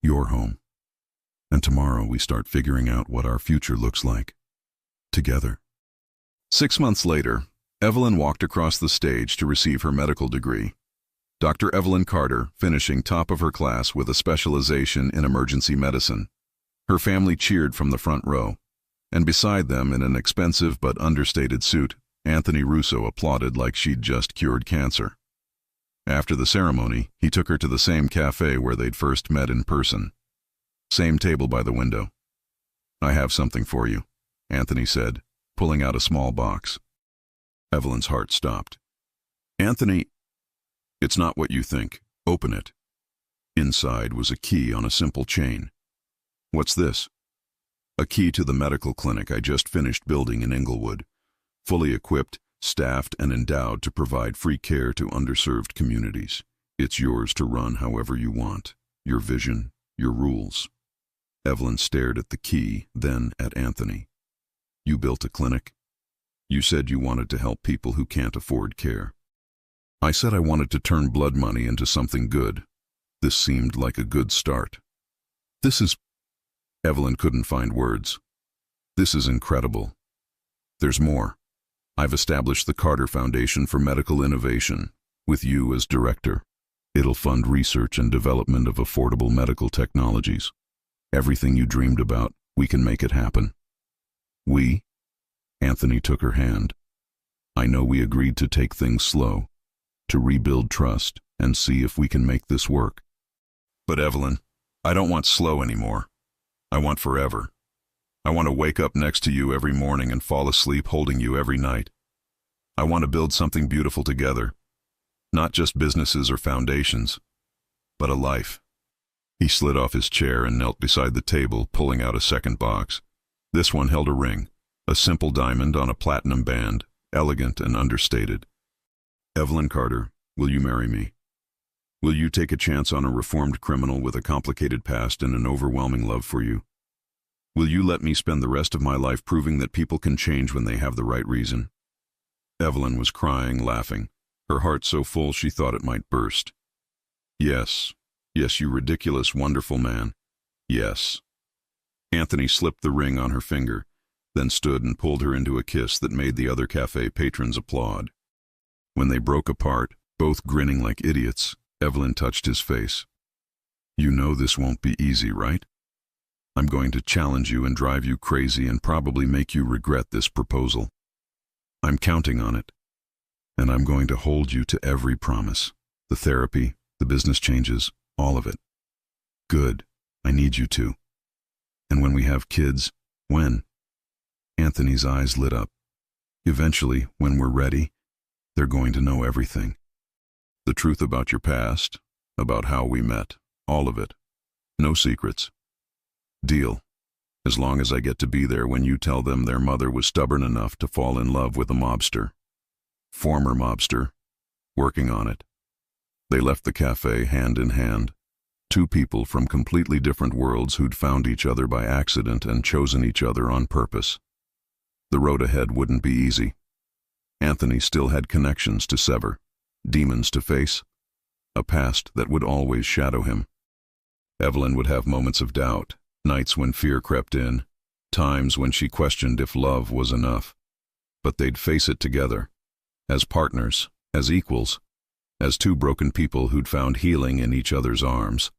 Your home. And tomorrow we start figuring out what our future looks like. Together." 6 months later, Evelyn walked across the stage to receive her medical degree. Dr. Evelyn Carter, finishing top of her class with a specialization in emergency medicine. Her family cheered from the front row, and beside them, in an expensive but understated suit, Anthony Russo applauded like she'd just cured cancer. After the ceremony, he took her to the same cafe where they'd first met in person. Same table by the window. "I have something for you," Anthony said, pulling out a small box. Evelyn's heart stopped. "Anthony, it's not what you think. Open it." Inside was a key on a simple chain. "What's this?" "A key to the medical clinic I just finished building in Inglewood. Fully equipped, staffed, and endowed to provide free care to underserved communities. It's yours to run however you want. Your vision, your rules." Evelyn stared at the key, then at Anthony. "You built a clinic? You said you wanted to help people who can't afford care." "I said I wanted to turn blood money into something good. This seemed like a good start." "This is..." Evelyn couldn't find words. "This is incredible. There's more. I've established the Carter Foundation for Medical Innovation, with you as director. It'll fund research and development of affordable medical technologies. Everything you dreamed about, we can make it happen." "We?" Anthony took her hand. "I know we agreed to take things slow, to rebuild trust and see if we can make this work. But Evelyn, I don't want slow anymore. I want forever. I want to wake up next to you every morning and fall asleep holding you every night. I want to build something beautiful together. Not just businesses or foundations, but a life." He slid off his chair and knelt beside the table, pulling out a second box. This one held a ring, a simple diamond on a platinum band, elegant and understated. "Evelyn Carter, will you marry me? Will you take a chance on a reformed criminal with a complicated past and an overwhelming love for you? Will you let me spend the rest of my life proving that people can change when they have the right reason?" Evelyn was crying, laughing, her heart so full she thought it might burst. "Yes. Yes, you ridiculous, wonderful man. Yes." Anthony slipped the ring on her finger, then stood and pulled her into a kiss that made the other cafe patrons applaud. When they broke apart, both grinning like idiots, Evelyn touched his face. "You know this won't be easy, right? I'm going to challenge you and drive you crazy and probably make you regret this proposal. I'm counting on it. And I'm going to hold you to every promise. The therapy, the business changes, all of it." "Good. I need you to. And when we have kids, when?" Anthony's eyes lit up. "Eventually, when we're ready, they're going to know everything. The truth about your past, about how we met, all of it. No secrets. Deal. As long as I get to be there when you tell them their mother was stubborn enough to fall in love with a mobster. Former mobster. Working on it." They left the cafe hand in hand. Two people from completely different worlds who'd found each other by accident and chosen each other on purpose. The road ahead wouldn't be easy. Anthony still had connections to sever, demons to face, a past that would always shadow him. Evelyn would have moments of doubt, nights when fear crept in, times when she questioned if love was enough. But they'd face it together, as partners, as equals, as two broken people who'd found healing in each other's arms.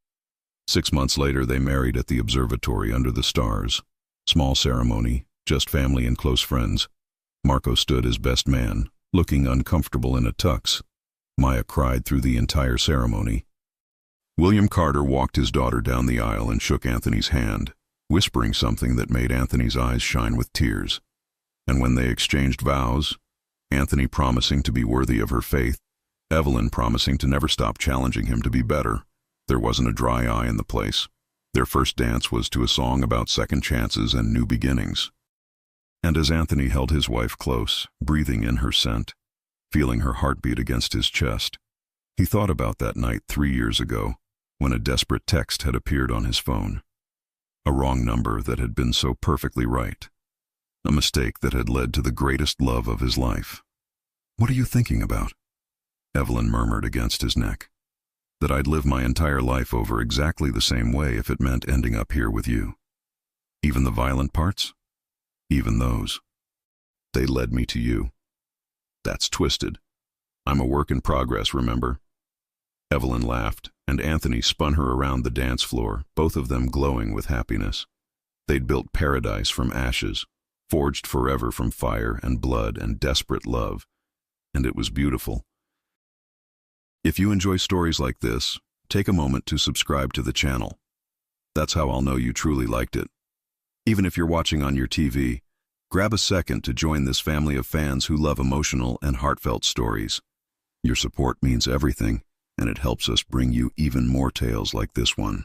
6 months later, they married at the observatory under the stars. Small ceremony, just family and close friends. Marco stood as best man, looking uncomfortable in a tux. Maya cried through the entire ceremony. William Carter walked his daughter down the aisle and shook Anthony's hand, whispering something that made Anthony's eyes shine with tears. And when they exchanged vows, Anthony promising to be worthy of her faith, Evelyn promising to never stop challenging him to be better, there wasn't a dry eye in the place. Their first dance was to a song about second chances and new beginnings. And as Anthony held his wife close, breathing in her scent, feeling her heartbeat against his chest, he thought about that night 3 years ago, when a desperate text had appeared on his phone. A wrong number that had been so perfectly right. A mistake that had led to the greatest love of his life. "What are you thinking about?" Evelyn murmured against his neck. "That I'd live my entire life over exactly the same way if it meant ending up here with you. Even the violent parts? Even those. They led me to you. That's twisted. I'm a work in progress, remember?" Evelyn laughed, and Anthony spun her around the dance floor, both of them glowing with happiness. They'd built paradise from ashes, forged forever from fire and blood and desperate love, and it was beautiful. If you enjoy stories like this, take a moment to subscribe to the channel. That's how I'll know you truly liked it. Even if you're watching on your TV, grab a second to join this family of fans who love emotional and heartfelt stories. Your support means everything, and it helps us bring you even more tales like this one.